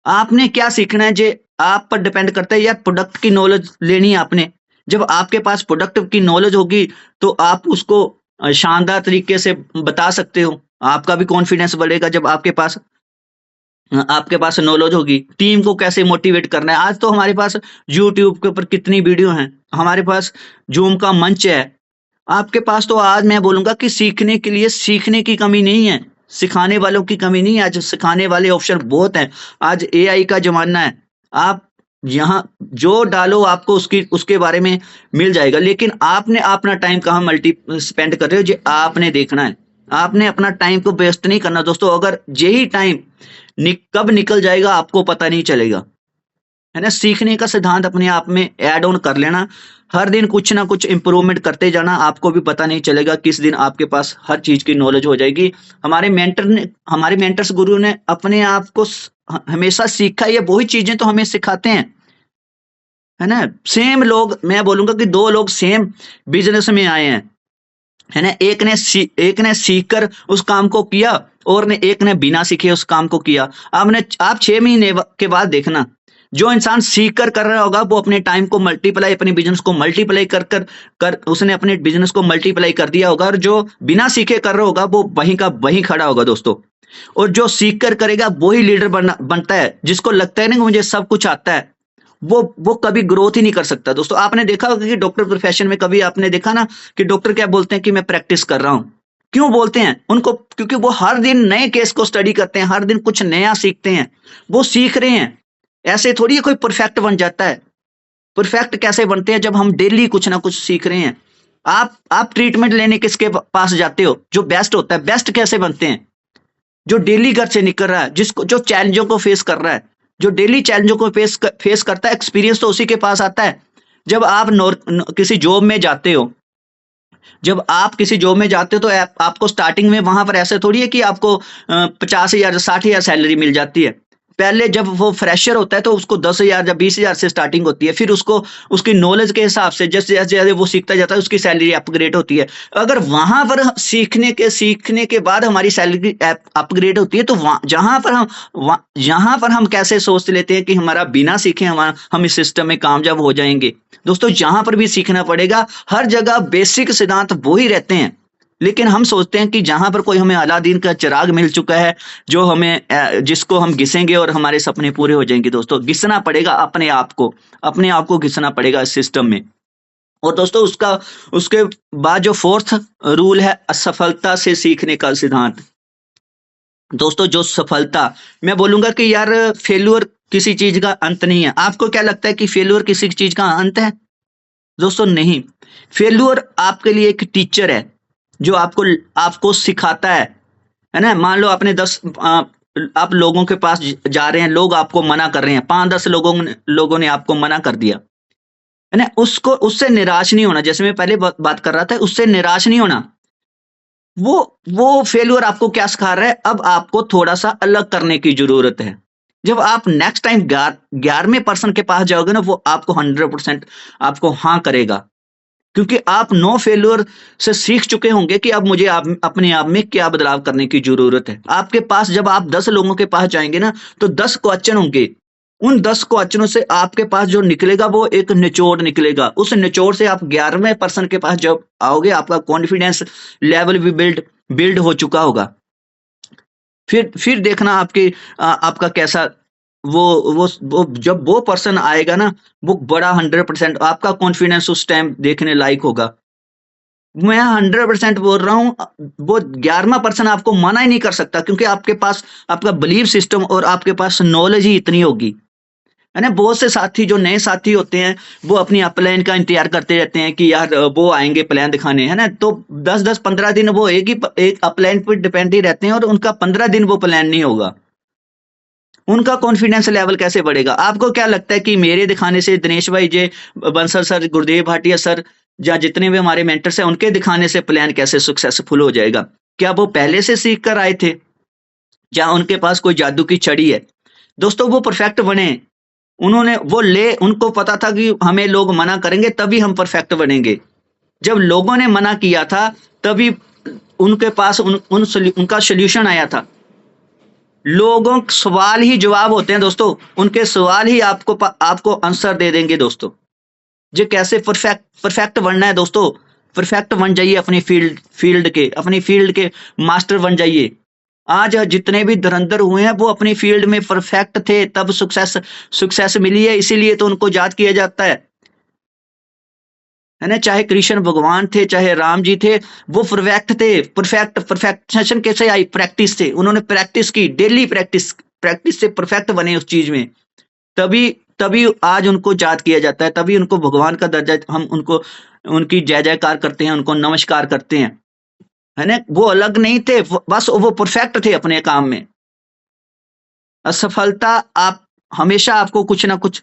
S2: आपने क्या सीखना है, जे आप पर डिपेंड करता है। यार प्रोडक्ट की नॉलेज लेनी है आपने। जब आपके पास प्रोडक्ट की नॉलेज होगी तो आप उसको शानदार तरीके से बता सकते हो। आपका भी कॉन्फिडेंस बढ़ेगा जब आपके पास नॉलेज होगी। टीम को कैसे मोटिवेट करना है। आज तो हमारे पास यूट्यूब के ऊपर कितनी वीडियो हैं, हमारे पास जूम का मंच है। आपके पास तो आज मैं बोलूंगा कि सीखने के लिए सीखने की कमी नहीं है, सिखाने वालों की कमी नहीं है। आज सिखाने वाले ऑप्शन बहुत हैं। आज एआई का जमाना है। आप यहाँ जो डालो आपको उसके बारे में मिल जाएगा। लेकिन आपने अपना टाइम कहाँ स्पेंड कर रहे हो, जो आपने देखना है। आपने अपना टाइम को वेस्ट नहीं करना दोस्तों। अगर यही टाइम कब निकल जाएगा आपको पता नहीं चलेगा, है ना। सीखने का सिद्धांत अपने आप में ऐड ऑन कर लेना। हर दिन कुछ ना कुछ इंप्रूवमेंट करते जाना, आपको भी पता नहीं चलेगा किस दिन आपके पास हर चीज की नॉलेज हो जाएगी। हमारे मेंटर्स गुरु ने अपने आप को हमेशा सीखा। ये वही चीजें तो हमें सिखाते हैं, है ना। सेम लोग, मैं बोलूंगा कि 2 लोग सेम बिजनेस में आए हैं, है ना। एक ने सीख कर उस काम को किया और एक ने बिना सीखे उस काम को किया। आप 6 महीने के बाद देखना, जो इंसान सीख कर रहा होगा वो अपने टाइम को मल्टीप्लाई, अपने बिजनेस को मल्टीप्लाई कर उसने अपने बिजनेस को मल्टीप्लाई कर दिया होगा, और जो बिना सीखे कर रहा होगा वो वहीं का वहीं खड़ा होगा दोस्तों। और जो सीख कर करेगा वही लीडर बनता है। जिसको लगता है ना कि मुझे सब कुछ आता है, वो कभी ग्रोथ ही नहीं कर सकता दोस्तों। आपने देखा होगा कि डॉक्टर प्रोफेशन में कभी आपने देखा ना कि डॉक्टर क्या बोलते हैं कि मैं प्रैक्टिस कर रहा हूं। क्यों बोलते हैं उनको? क्योंकि वो हर दिन नए केस को स्टडी करते हैं, हर दिन कुछ नया सीखते हैं, वो सीख रहे हैं। ऐसे थोड़ी कोई परफेक्ट बन जाता है। परफेक्ट कैसे बनते हैं? जब हम डेली कुछ ना कुछ सीख रहे हैं। आप ट्रीटमेंट लेने किसके पास जाते हो? जो बेस्ट होता है। बेस्ट कैसे बनते हैं? जो डेली घर से निकल रहा है, जिसको जो चैलेंजों को फेस कर रहा है, जो डेली चैलेंजों को फेस करता है, एक्सपीरियंस तो उसी के पास आता है। जब आप किसी जॉब में जाते हो, जब आप किसी जॉब में जाते हो तो आपको स्टार्टिंग में वहां पर ऐसे थोड़ी है कि आपको 50,000 60,000 सैलरी मिल जाती है। पहले जब वो फ्रेशर होता है तो उसको 10,000 या 20,000 से स्टार्टिंग होती है। फिर उसको उसकी नॉलेज के हिसाब से जैसे जैसे वो सीखता जाता है उसकी सैलरी अपग्रेड होती है। अगर वहां पर सीखने के बाद हमारी सैलरी अपग्रेड होती है, तो जहां पर हम कैसे सोच लेते हैं कि हमारा बिना सीखे हम इस सिस्टम में कामयाब हो जाएंगे। दोस्तों जहां पर भी सीखना पड़ेगा, हर जगह बेसिक सिद्धांत वो ही रहते हैं। लेकिन हम सोचते हैं कि जहां पर कोई हमें अलादीन का चिराग मिल चुका है, जो जिसको हम घिसेंगे और हमारे सपने पूरे हो जाएंगे। दोस्तों घिसना पड़ेगा अपने आप को घिसना पड़ेगा इस सिस्टम में। और दोस्तों उसके बाद जो फोर्थ रूल है, असफलता से सीखने का सिद्धांत। दोस्तों जो सफलता, मैं बोलूंगा कि यार फेल्योर किसी चीज का अंत नहीं है। आपको क्या लगता है कि फेल्योर किसी चीज का अंत है? दोस्तों नहीं। फेल्योर आपके लिए एक टीचर है जो आपको सिखाता है ना। मान लो आपने आप लोगों के पास जा रहे हैं, लोग आपको मना कर रहे हैं, 5-10 लोगों ने आपको मना कर दिया, है ना। उससे निराश नहीं होना। जैसे मैं पहले बात कर रहा था, उससे निराश नहीं होना। वो फेल्योर आपको क्या सिखा रहा है? अब आपको थोड़ा सा अलग करने की जरूरत है। जब आप नेक्स्ट टाइम 11वें पर्सन के पास जाओगे ना, वो आपको 100% आपको हाँ करेगा, क्योंकि आप नो फेल्योर से सीख चुके होंगे कि अब मुझे अपने आप में क्या बदलाव करने की जरूरत है। आपके पास जब आप 10 लोगों के पास जाएंगे ना, तो 10 क्वेश्चन होंगे। उन 10 क्वेश्चनों से आपके पास जो निकलेगा वो एक निचोड़ निकलेगा। उस निचोड़ से आप 11वें पर्सन के पास जब आओगे, आपका कॉन्फिडेंस लेवल भी बिल्ड हो चुका होगा। फिर देखना आपका कैसा वो जब वो पर्सन आएगा ना, वो बड़ा 100% आपका कॉन्फिडेंस उस टाइम देखने लायक होगा। मैं 100% बोल रहा हूँ। वो 11वां पर्सन आपको मना ही नहीं कर सकता, क्योंकि आपके पास आपका बिलीफ सिस्टम और आपके पास नॉलेज ही इतनी होगी, है ना। बहुत से साथी, जो नए साथी होते हैं, वो अपनी अपलाइन का इंतजार करते रहते हैं कि यार वो आएंगे प्लान दिखाने, है ना। तो 10-15 दिन वो एक अपलाइन पर डिपेंड ही रहते हैं, और उनका 15 दिन वो प्लान नहीं होगा। उनका कॉन्फिडेंस लेवल कैसे बढ़ेगा? आपको क्या लगता है कि मेरे दिखाने से, दिनेश भाई जे बंसल सर, गुरुदेव भाटिया सर, या जितने भी हमारे मेंटर्स हैं, उनके दिखाने से प्लान कैसे सक्सेसफुल हो जाएगा? क्या वो पहले से सीख कर आए थे, या उनके पास कोई जादू की छड़ी है? दोस्तों वो परफेक्ट बने, उनको पता था कि हमें लोग मना करेंगे तभी हम परफेक्ट बनेंगे। जब लोगों ने मना किया था तभी उनके पास उनका सोल्यूशन आया था। लोगों के सवाल ही जवाब होते हैं दोस्तों, उनके सवाल ही आपको आंसर दे देंगे दोस्तों। जो कैसे परफेक्ट बनना है दोस्तों, परफेक्ट बन जाइए अपनी अपनी फील्ड के मास्टर बन जाइए। आज जितने भी धुरंधर हुए हैं वो अपनी फील्ड में परफेक्ट थे, तब सक्सेस मिली है, इसीलिए तो उनको याद किया जाता है ना। चाहे कृष्ण भगवान थे, चाहे राम जी थे, वो परफेक्ट थे। परफेक्शन कैसे आई? प्रैक्टिस से। उन्होंने प्रैक्टिस की, डेली प्रैक्टिस से परफेक्ट बने उस चीज में। तभी तभी आज उनको याद किया जाता है, तभी उनको भगवान का दर्जा, हम उनकी जय जयकार करते हैं, उनको नमस्कार करते हैं, है ना। वो अलग नहीं थे, बस वो परफेक्ट थे अपने काम में। असफलता आप हमेशा आपको कुछ ना कुछ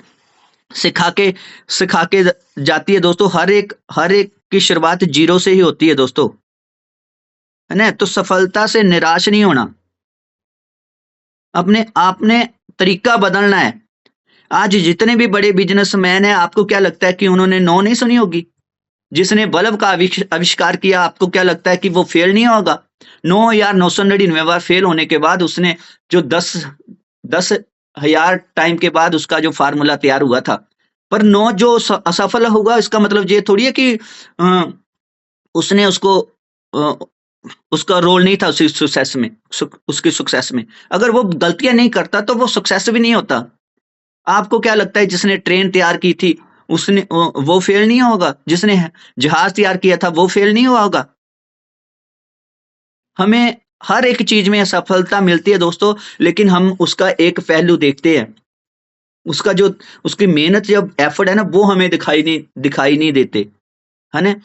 S2: सिखा के जाती है दोस्तों। हर एक की शुरुआत 0 से ही होती है दोस्तों, है ना। तो सफलता से निराश नहीं होना, आपने तरीका बदलना है। आज जितने भी बड़े बिजनेसमैन हैं, आपको क्या लगता है कि उन्होंने नो नहीं सुनी होगी? जिसने बल्ब का आविष्कार किया, आपको क्या लगता है कि वो फेल नहीं होगा? 9,999 बार फेल होने के बाद उसने जो 10,000 टाइम के बाद उसका जो फार्मूला तैयार हुआ था, पर 9 जो असफल होगा, इसका मतलब ये थोड़ी है कि उसने उसका रोल नहीं था उसकी सक्सेस में। अगर वो गलतियां नहीं करता तो वो सक्सेस भी नहीं होता। आपको क्या लगता है जिसने ट्रेन तैयार की थी उसने वो फेल नहीं होगा? जिसने जहाज तैयार किया था वो फेल नहीं हुआ होगा? हमें हर एक चीज में सफलता मिलती है दोस्तों, लेकिन हम उसका एक पहलू देखते हैं। उसका जो उसकी मेहनत, जब एफर्ट है ना, वो हमें दिखाई नहीं देते, है ना?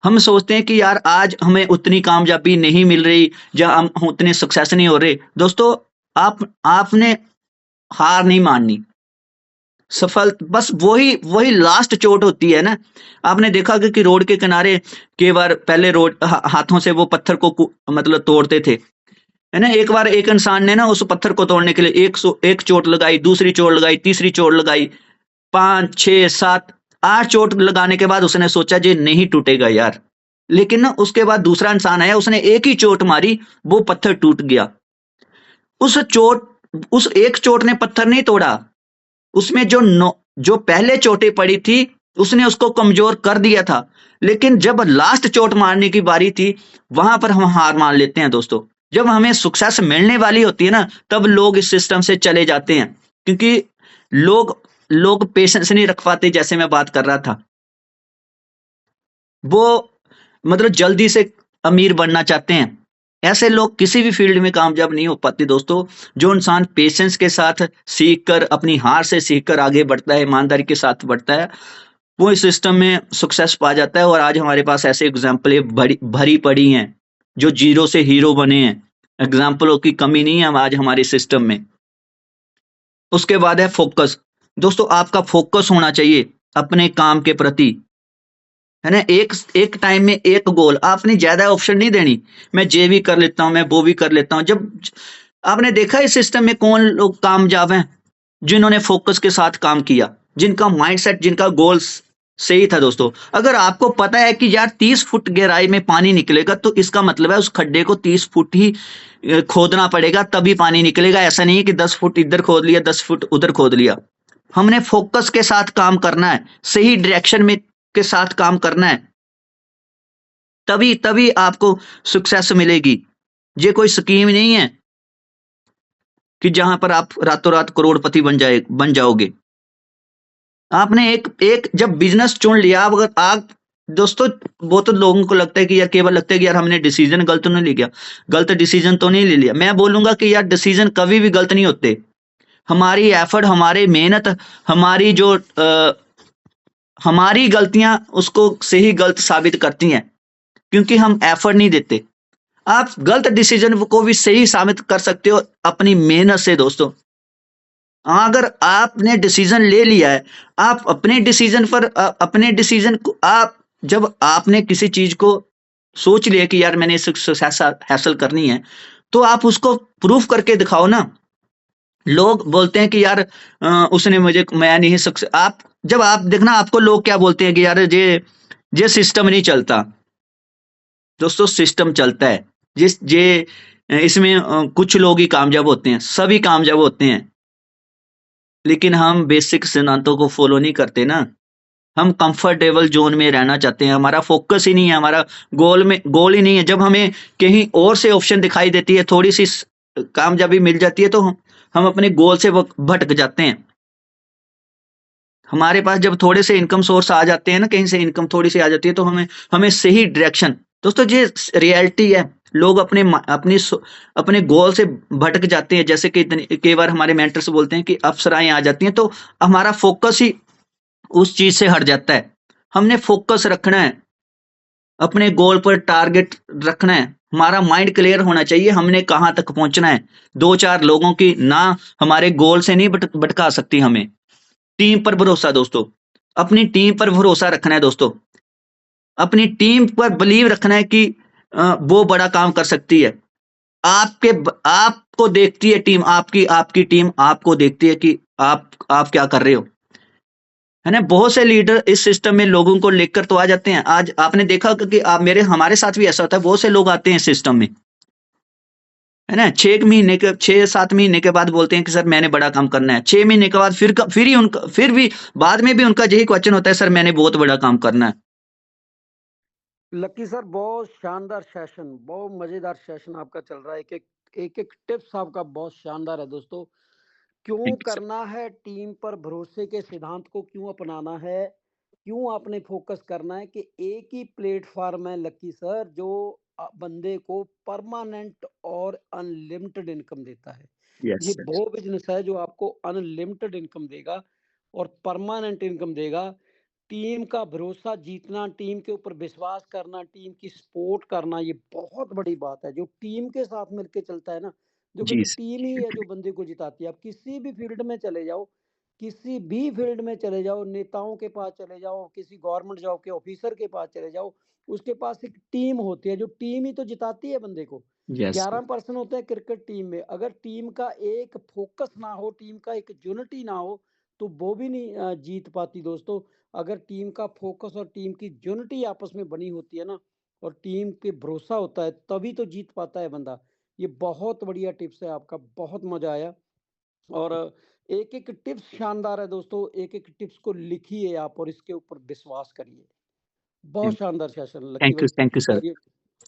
S2: हम सोचते हैं कि यार आज हमें उतनी कामयाबी नहीं मिल रही या हम उतने सक्सेस नहीं हो रहे। दोस्तों, आपने हार नहीं माननी। सफल बस वही लास्ट चोट होती है ना। आपने देखा कि रोड के किनारे कई बार पहले हाथों से वो पत्थर को मतलब तोड़ते थे, है ना? एक बार एक इंसान ने ना उस पत्थर को तोड़ने के लिए एक चोट लगाई, दूसरी चोट लगाई, तीसरी चोट लगाई, 5 6 7 8 चोट लगाने के बाद उसने सोचा जी नहीं टूटेगा यार। लेकिन ना उसके बाद दूसरा इंसान आया, उसने एक ही चोट मारी, वो पत्थर टूट गया। उस एक चोट ने पत्थर नहीं तोड़ा, उसमें जो पहले चोटें पड़ी थी उसने उसको कमजोर कर दिया था। लेकिन जब लास्ट चोट मारने की बारी थी, वहां पर हम हार मान लेते हैं दोस्तों। जब हमें सक्सेस मिलने वाली होती है ना, तब लोग इस सिस्टम से चले जाते हैं, क्योंकि लोग पेशेंस नहीं रख पाते। जैसे मैं बात कर रहा था, वो मतलब जल्दी से अमीर बनना चाहते हैं। ऐसे लोग किसी भी फील्ड में कामयाब नहीं हो पाते दोस्तों। जो इंसान पेशेंस के साथ सीखकर, अपनी हार से सीखकर आगे बढ़ता है, ईमानदारी के साथ बढ़ता है, वो इस सिस्टम में सक्सेस पा जाता है। और आज हमारे पास ऐसे एग्जाम्पल भरी पड़ी हैं जो जीरो से हीरो बने हैं। एग्जाम्पलों की कमी नहीं है आज हमारे सिस्टम में। उसके बाद है फोकस। दोस्तों, आपका फोकस होना चाहिए अपने काम के प्रति, है ना? एक टाइम में एक गोल। आपने ज्यादा ऑप्शन नहीं देनी, मैं ये भी कर लेता हूं, मैं वो भी कर लेता हूं। जब आपने देखा इस सिस्टम में कौन लोग कामयाब हैं? जिन्होंने फोकस के साथ काम किया, जिनका माइंडसेट, जिनका गोल सही था दोस्तों। अगर आपको पता है कि यार 30 फुट गहराई में पानी निकलेगा, तो इसका मतलब है उस खड्डे को 30 फुट ही खोदना पड़ेगा, तभी पानी निकलेगा। ऐसा नहीं है कि 10 फुट इधर खोद लिया, 10 फुट उधर खोद लिया। हमने फोकस के साथ काम करना है, सही डायरेक्शन में के साथ काम करना है, तभी आपको सक्सेस मिलेगी। ये कोई स्कीम नहीं है कि जहां पर आप रातों रात करोड़पति बन जाओगे। आपने एक जब बिजनेस चुन लिया, अगर आप दोस्तों, बहुत लोगों को लगता है कि यार, केवल लगता है कि यार हमने डिसीजन गलत नहीं लिया, गलत डिसीजन तो नहीं ले लिया। मैं बोलूंगा कि यार डिसीजन कभी भी गलत नहीं होते। हमारी एफर्ट, हमारी मेहनत, हमारी जो हमारी गलतियां उसको सही गलत साबित करती हैं, क्योंकि हम एफर्ट नहीं देते। आप गलत डिसीजन को भी सही साबित कर सकते हो अपनी मेहनत से दोस्तों। अगर आपने डिसीजन ले लिया है, आप अपने डिसीजन को, आप जब आपने किसी चीज को सोच लिया कि यार मैंने सक्सेस हासिल करनी है, तो आप उसको प्रूफ करके दिखाओ ना। लोग बोलते हैं कि यार उसने मुझे, मैं नहीं सक्सेस। जब आप देखना, आपको लोग क्या बोलते हैं कि यार ये सिस्टम नहीं चलता। दोस्तों, सिस्टम चलता है। इसमें कुछ लोग ही कामयाब होते हैं, सभी कामयाब होते हैं, लेकिन हम बेसिक सिद्धांतों को फॉलो नहीं करते ना। हम कंफर्टेबल जोन में रहना चाहते हैं, हमारा फोकस ही नहीं है, हमारा गोल ही नहीं है। जब हमें कहीं और से ऑप्शन दिखाई देती है, थोड़ी सी कामयाबी मिल जाती है, तो हम अपने गोल से भटक जाते हैं। हमारे पास जब थोड़े से इनकम सोर्स आ जाते हैं ना, कहीं से इनकम थोड़ी सी आ जाती है, तो हमें सही डायरेक्शन, दोस्तों ये रियलिटी है। लोग अपने गोल से भटक जाते हैं। जैसे कि कई बार हमारे मेंटर्स बोलते हैं कि अप्सराएं आ जाती हैं, तो हमारा फोकस ही उस चीज से हट जाता है। हमने फोकस रखना है, अपने गोल पर टारगेट रखना है। हमारा माइंड क्लियर होना चाहिए, हमने कहां तक पहुंचना है। 2-4 लोगों की ना हमारे गोल से नहीं भटका सकती हमें। टीम पर भरोसा दोस्तों, अपनी टीम पर भरोसा रखना है दोस्तों। अपनी टीम पर बिलीव रखना है कि वो बड़ा काम कर सकती है। आपको देखती है टीम, आपकी टीम आपको देखती है कि आप क्या कर रहे हो। है ना? बहुत से लीडर इस सिस्टम में लोगों को लेकर तो आ जाते हैं। आज आपने देखा होगा कि हमारे साथ भी ऐसा होता है, बहुत से लोग आते हैं सिस्टम में, है ना? 6-7 महीने के बाद बोलते हैं कि सर मैंने बड़ा काम करना है। 6 महीने के बाद फिर भी बाद में भी उनका यही क्वेश्चन होता है, सर मैंने बहुत बड़ा काम करना है।
S3: लकी सर बहुत शानदार सेशन, बहुत मजेदार सेशन आपका चल रहा है। एक टिप्स आपका बहुत शानदार है दोस्तों। क्यों
S2: थैंक यू सर।
S3: करना है टीम पर भरोसे के सिद्धांत को, क्यों अपनाना है, क्यों आपने फोकस करना है कि एक ही प्लेटफॉर्म है लकी सर जो बंदे को परमानेंट और अनलिमिटेड इनकम देता है।
S2: यस
S3: ये
S2: सर।
S3: वो बिजनेस है जो आपको अनलिमिटेड इनकम देगा और परमानेंट इनकम देगा। टीम का भरोसा जीतना, टीम के ऊपर विश्वास करना, टीम की सपोर्ट करना, ये बहुत बड़ी बात है। जो टीम के साथ मिलके चलता है ना, देखो
S2: जी
S3: ये
S2: सर।
S3: टीम ही है जो बंदे को जिताती है। आप किसी भी फील्ड में चले जाओ, किसी भी फील्ड में चले जाओ, नेताओं के पास चले जाओ, किसी गवर्नमेंट जॉब के ऑफिसर के पास चले जाओ, उसके पास एक टीम होती है, जो टीम ही तो जिताती है बंदे को।
S2: Yes sir.
S3: 11 पर्सन होते हैं क्रिकेट टीम में, अगर टीम का एक फोकस ना हो, टीम का एक यूनिटी ना हो, तो वो भी नहीं जीत पाती दोस्तों। अगर टीम का फोकस और टीम की यूनिटी आपस में बनी होती है ना, और टीम पे भरोसा होता है, तभी तो जीत पाता है बंदा। ये बहुत बढ़िया टिप्स है आपका, बहुत मजा आया। और एक एक टिप्स शानदार है दोस्तों, एक एक टिप्स को लिखिए आप और इसके ऊपर विश्वास करिए। बहुत शानदार सेशन लकी भाई,
S2: थैंक यू सर।
S3: करिए।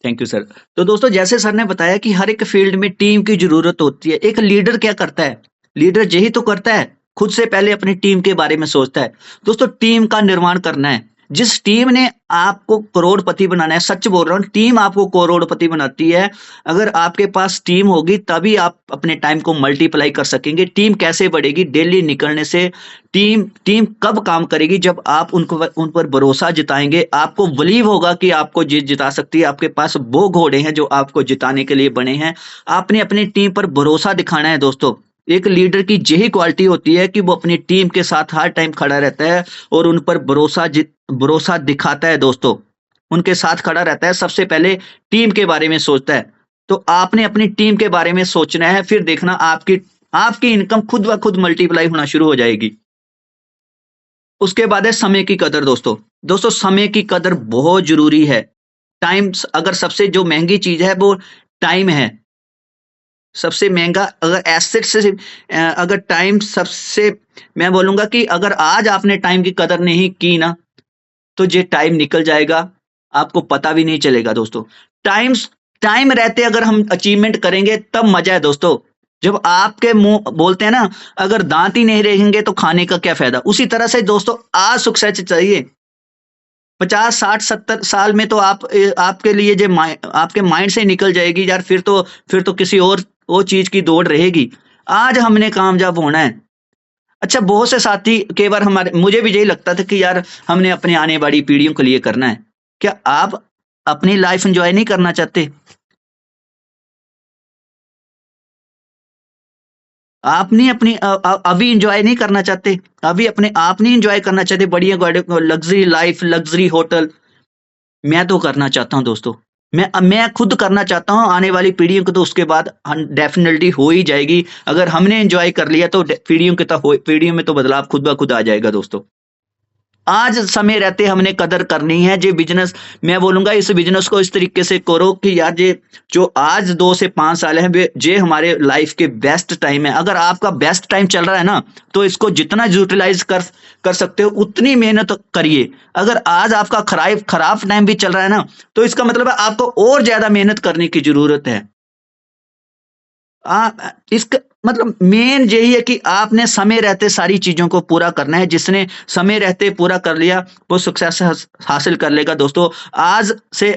S2: Thank you sir. तो दोस्तों जैसे सर ने बताया कि हर एक फील्ड में टीम की जरूरत होती है। एक लीडर क्या करता है? लीडर यही तो करता है, खुद से पहले अपनी टीम के बारे में सोचता है। दोस्तों टीम का निर्माण करना है। जिस टीम ने आपको करोड़पति बनाना है, सच बोल रहा हूँ, टीम आपको करोड़पति बनाती है। अगर आपके पास टीम होगी तभी आप अपने टाइम को मल्टीप्लाई कर सकेंगे। टीम कैसे बढ़ेगी? डेली निकलने से। टीम टीम कब काम करेगी? जब आप उन पर भरोसा जिताएंगे, आपको बिलीव होगा कि आपको जिता सकती है। आपके पास वो घोड़े हैं जो आपको जिताने के लिए बने हैं। आपने अपनी टीम पर भरोसा दिखाना है दोस्तों। एक लीडर की यही क्वालिटी होती है कि वो अपनी टीम के साथ हर टाइम खड़ा रहता है और उन पर भरोसा दिखाता है दोस्तों। उनके साथ खड़ा रहता है, सबसे पहले टीम के बारे में सोचता है। तो आपने अपनी टीम के बारे में सोचना है, फिर देखना आपकी आपकी इनकम खुद ब खुद मल्टीप्लाई होना शुरू हो जाएगी। उसके बाद है समय की कदर दोस्तों। दोस्तों समय की कदर बहुत जरूरी है। टाइम अगर सबसे जो महंगी चीज है वो टाइम है। सबसे महंगा अगर एसेट से अगर टाइम सबसे, मैं बोलूंगा कि अगर आज आपने टाइम की कदर नहीं की ना, तो ये टाइम निकल जाएगा, आपको पता भी नहीं चलेगा दोस्तों। टाइम टाइम रहते अगर हम अचीवमेंट करेंगे तब मजा है दोस्तों। जब आपके मुंह बोलते हैं ना, अगर दांत ही नहीं रहेंगे तो खाने का क्या फायदा। उसी तरह से दोस्तों आज सक्सेस चाहिए। 50 60 70 साल में तो आपके लिए जो आपके माइंड से निकल जाएगी यार, फिर तो किसी और चीज की दौड़ रहेगी। आज हमने कामयाब होना है। अच्छा बहुत से साथी कई बार हमारे, मुझे भी यही लगता था कि यार हमने अपने आने वाली पीढ़ियों के लिए करना है। क्या आप अपनी लाइफ एंजॉय नहीं करना चाहते? आप नहीं अपनी अभी एंजॉय नहीं करना चाहते? अभी अपने आप नहीं एंजॉय करना चाहते? बढ़िया गाड़ी, लग्जरी लाइफ, लग्जरी होटल। मैं तो करना चाहता हूँ दोस्तों। मैं खुद करना चाहता हूँ। आने वाली पीढ़ियों को तो उसके बाद डेफिनेटली हो ही जाएगी। अगर हमने एंजॉय कर लिया तो पीढ़ियों में तो बदलाव खुद ब खुद आ जाएगा दोस्तों। आज समय रहते हमने कदर करनी है। जे बिजनेस, मैं बोलूंगा इस बिजनेस को इस तरीके से करो कि यार जे जो आज 2 से 5 साल है जे हमारे लाइफ के बेस्ट टाइम है। अगर आपका बेस्ट टाइम चल रहा है ना, तो इसको जितना यूटिलाइज कर सकते हो उतनी मेहनत करिए। अगर आज आपका खराब टाइम भी चल रहा है ना, तो इसका मतलब है आपको और ज्यादा मेहनत करने की जरूरत है। इसका मतलब मेन यही है कि आपने समय रहते सारी चीजों को पूरा करना है। जिसने समय रहते पूरा कर लिया वो सक्सेस हासिल कर लेगा दोस्तों। आज से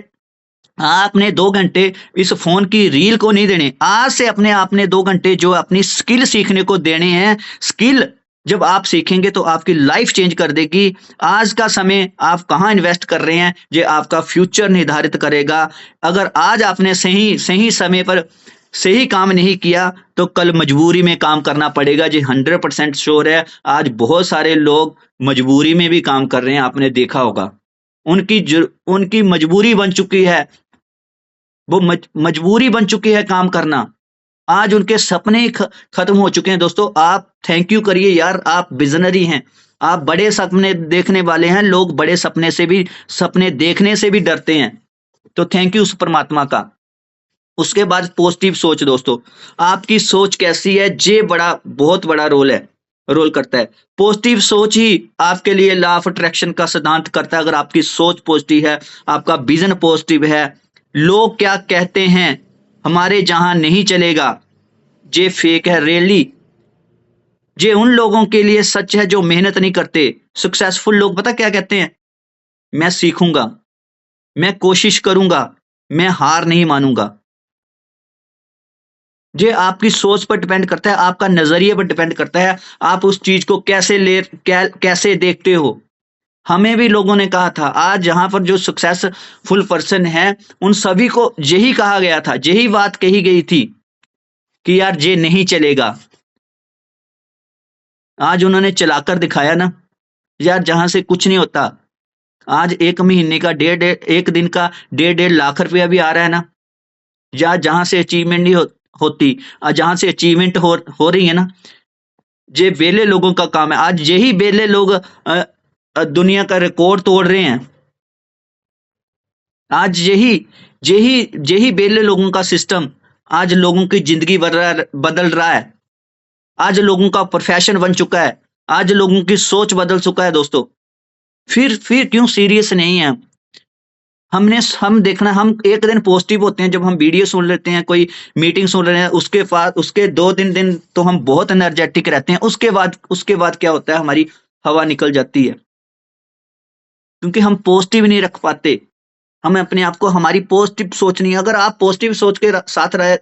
S2: आपने 2 घंटे इस फोन की रील को नहीं देने। आज से अपने आपने 2 घंटे जो अपनी स्किल सीखने को देने हैं। स्किल जब आप सीखेंगे तो आपकी लाइफ चेंज कर देगी। आज का समय आप कहाँ इन्वेस्ट कर रहे हैं ये आपका फ्यूचर निर्धारित करेगा। अगर आज आपने सही सही समय पर सही काम नहीं किया तो कल मजबूरी में काम करना पड़ेगा। जी 100% श्योर है। आज बहुत सारे लोग मजबूरी में भी काम कर रहे हैं, आपने देखा होगा। उनकी मजबूरी बन चुकी है, वो मजबूरी बन चुकी है काम करना। आज उनके सपने ही खत्म हो चुके हैं दोस्तों। आप थैंक यू करिए यार, आप विजनरी हैं, आप बड़े सपने देखने वाले हैं। लोग बड़े सपने देखने से भी डरते हैं, तो थैंक यू उस परमात्मा का। उसके बाद पॉजिटिव सोच दोस्तों, आपकी सोच कैसी है ये बहुत बड़ा रोल करता है। पॉजिटिव सोच ही आपके लिए लॉ ऑफ अट्रैक्शन का सिद्धांत करता है। अगर आपकी सोच पॉजिटिव है, आपका विजन पॉजिटिव है, लोग क्या कहते हैं हमारे जहां नहीं चलेगा, ये फेक है रियली। ये उन लोगों के लिए सच है जो मेहनत नहीं करते। सक्सेसफुल लोग पता क्या कहते हैं, मैं सीखूंगा, मैं कोशिश करूंगा, मैं हार नहीं मानूंगा। ये आपकी सोच पर डिपेंड करता है, आपका नजरिए पर डिपेंड करता है, आप उस चीज को कैसे देखते हो। हमें भी लोगों ने कहा था, आज जहां पर जो सक्सेसफुल पर्सन है उन सभी को यही कहा गया था, यही बात कही गई थी कि यार ये नहीं चलेगा। आज उन्होंने चलाकर दिखाया ना यार, जहां से कुछ नहीं होता। आज एक महीने का एक दिन का 1.5 लाख रुपया भी आ रहा है ना, या जहां से अचीवमेंट नहीं होती, जहां से अचीवमेंट हो रही है ना, ये बेले लोगों का काम है। आज यही बेले लोग दुनिया का रिकॉर्ड तोड़ रहे हैं। आज यही बेले लोगों का सिस्टम आज लोगों की जिंदगी बदल रहा है। आज लोगों का प्रोफेशन बन चुका है, आज लोगों की सोच बदल चुका है दोस्तों। फिर क्यों सीरियस नहीं है? हम देखना, हम एक दिन पॉजिटिव होते हैं जब हम वीडियो सुन लेते हैं, कोई मीटिंग सुन रहे हैं, उसके 2-3 दिन तो हम बहुत एनर्जेटिक रहते हैं। उसके बाद क्या होता है, हमारी हवा निकल जाती है, क्योंकि हम पॉजिटिव नहीं रख पाते। हमें अपने आप को, हमारी पॉजिटिव सोचनी है। अगर आप पॉजिटिव सोच के साथ रहे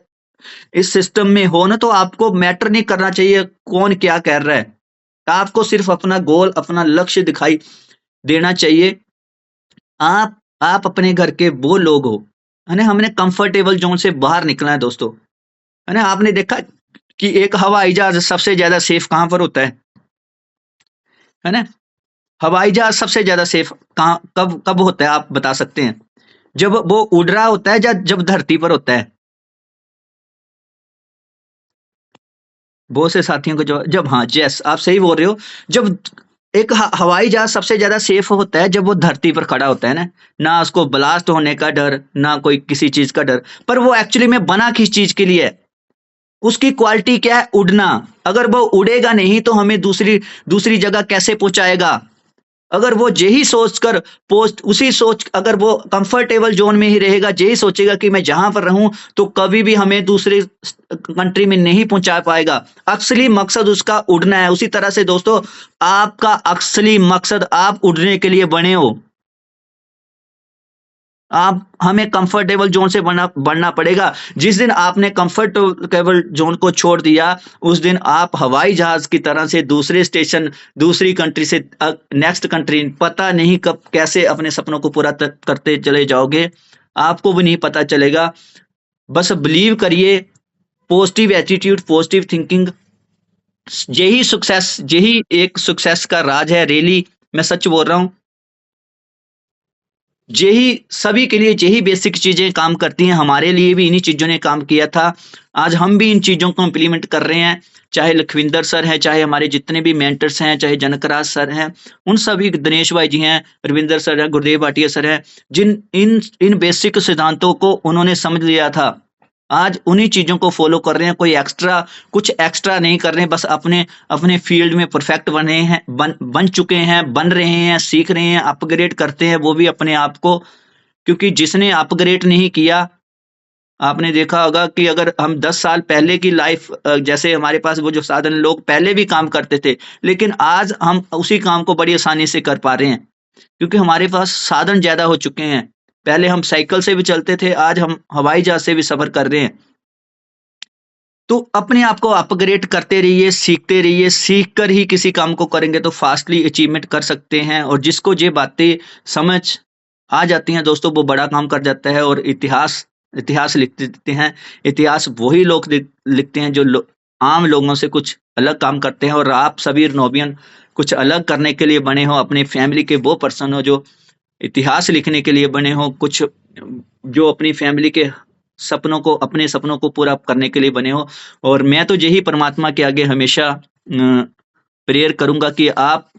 S2: इस सिस्टम में हो ना, तो आपको मैटर नहीं करना चाहिए कौन क्या कह रहा है। आपको सिर्फ अपना गोल, अपना लक्ष्य दिखाई देना चाहिए। आप अपने घर के वो लोग हो, है ना। हमने कंफर्टेबल जोन से बाहर निकलना है दोस्तों, है ना। आपने देखा कि एक हवाई जहाज सबसे ज्यादा सेफ कहां पर होता है ना। हवाई जहाज सबसे ज्यादा सेफ कब होता है, आप बता सकते हैं? जब वो उड़ रहा होता है या जब धरती पर होता है? बहुत से साथियों को जब हाँ, यस, आप सही बोल रहे हो। जब एक हवाई जहाज सबसे ज्यादा सेफ होता है जब वो धरती पर खड़ा होता है ना उसको ब्लास्ट होने का डर, ना कोई किसी चीज का डर। पर वो एक्चुअली में बना किस चीज के लिए है? उसकी क्वालिटी क्या है? उड़ना। अगर वो उड़ेगा नहीं तो हमें दूसरी जगह कैसे पहुंचाएगा? अगर वो यही सोचकर अगर वो कंफर्टेबल जोन में ही रहेगा, यही सोचेगा कि मैं जहां पर रहूं तो कभी भी हमें दूसरी कंट्री में नहीं पहुंचा पाएगा। असली मकसद उसका उड़ना है। उसी तरह से दोस्तों, आपका असली मकसद, आप उड़ने के लिए बने हो। हमें कंफर्टेबल जोन से बढ़ना पड़ेगा। जिस दिन आपने कंफर्टेबल जोन को छोड़ दिया, उस दिन आप हवाई जहाज की तरह से दूसरे स्टेशन, दूसरी कंट्री से नेक्स्ट कंट्री, पता नहीं कब कैसे अपने सपनों को पूरा करते चले जाओगे, आपको भी नहीं पता चलेगा। बस बिलीव करिए, पॉजिटिव एटीट्यूड, पॉजिटिव थिंकिंग, यही एक सक्सेस का राज है। रियली मैं सच बोल रहा हूं। यही सभी के लिए, यही बेसिक चीजें काम करती हैं। हमारे लिए भी इन्हीं चीजों ने काम किया था। आज हम भी इन चीजों को इंप्लीमेंट कर रहे हैं। चाहे लखविंदर सर हैं, चाहे हमारे जितने भी मेंटर्स हैं, चाहे जनकराज सर हैं, उन सभी, दिनेश भाई जी हैं, रविंदर सर है, गुरुदेव भाटिया सर है, जिन इन बेसिक सिद्धांतों को उन्होंने समझ लिया था, आज उन्हीं चीजों को फॉलो कर रहे हैं। कुछ एक्स्ट्रा नहीं कर रहे हैं। बस अपने फील्ड में परफेक्ट बन चुके हैं, बन रहे हैं, सीख रहे हैं, अपग्रेड करते हैं वो भी अपने आप को। क्योंकि जिसने अपग्रेड नहीं किया, आपने देखा होगा कि अगर हम 10 साल पहले की लाइफ, जैसे हमारे पास वो जो साधन, लोग पहले भी काम करते थे, लेकिन आज हम उसी काम को बड़ी आसानी से कर पा रहे हैं, क्योंकि हमारे पास साधन ज्यादा हो चुके हैं। पहले हम साइकिल से भी चलते थे, आज हम हवाई जहाज से भी सफर कर रहे हैं। तो अपने आप को अपग्रेड करते रहिए, सीखते रहिए। सीख कर ही किसी काम को करेंगे तो फास्टली अचीवमेंट कर सकते हैं। और जिसको ये बातें समझ आ जाती हैं दोस्तों, वो बड़ा काम कर जाता है और इतिहास लिख देते हैं। इतिहास वही लोग लिखते हैं जो आम लोगों से कुछ अलग काम करते हैं। और आप सभी नोबियन कुछ अलग करने के लिए बने हो, अपने फैमिली के वो पर्सन हो जो इतिहास लिखने के लिए बने हो, कुछ जो अपनी फैमिली के सपनों को, अपने सपनों को पूरा करने के लिए बने हो। और मैं तो यही परमात्मा के आगे हमेशा प्रेयर करूंगा कि आप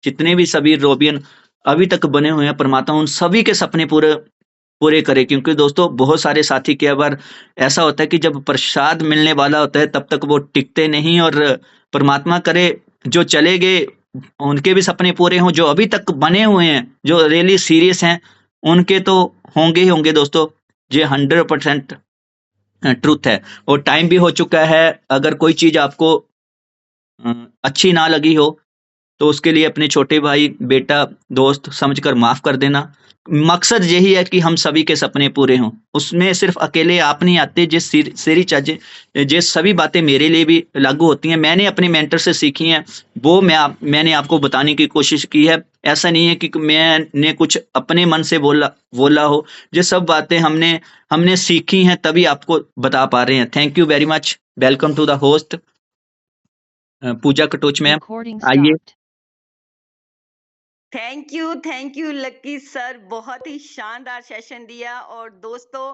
S2: जितने भी सभी रोबियन अभी तक बने हुए हैं, परमात्मा उन सभी के सपने पूरे पूरे करे। क्योंकि दोस्तों बहुत सारे साथी कई बार ऐसा होता है कि जब प्रसाद मिलने वाला होता है तब तक वो टिकते नहीं, और परमात्मा करे जो चले गए उनके भी सपने पूरे हों, जो अभी तक बने हुए हैं, जो रियली सीरियस हैं, उनके तो होंगे ही होंगे दोस्तों। ये 100% ट्रूथ है। और टाइम भी हो चुका है। अगर कोई चीज आपको अच्छी ना लगी हो तो उसके लिए अपने छोटे भाई, बेटा, दोस्त समझकर माफ कर देना। मकसद यही है कि हम सभी के सपने पूरे हों। उसमें सिर्फ अकेले आप नहीं आते, सारी चीजें, ये सभी बातें मेरे लिए भी लागू होती हैं। मैंने अपने मेंटर से सीखी हैं, वो मैंने आपको बताने की कोशिश की है। ऐसा नहीं है कि मैंने कुछ अपने मन से बोला हो। ये सब बातें हमने हमने सीखी हैं, तभी आपको बता पा रहे हैं। Thank you very much. Welcome to the host Pooja Katoch ma'am.
S4: Recording
S2: आइए।
S4: stopped.
S1: Thank you Lucky sir, बहुत ही शानदार सेशन दिया। और दोस्तों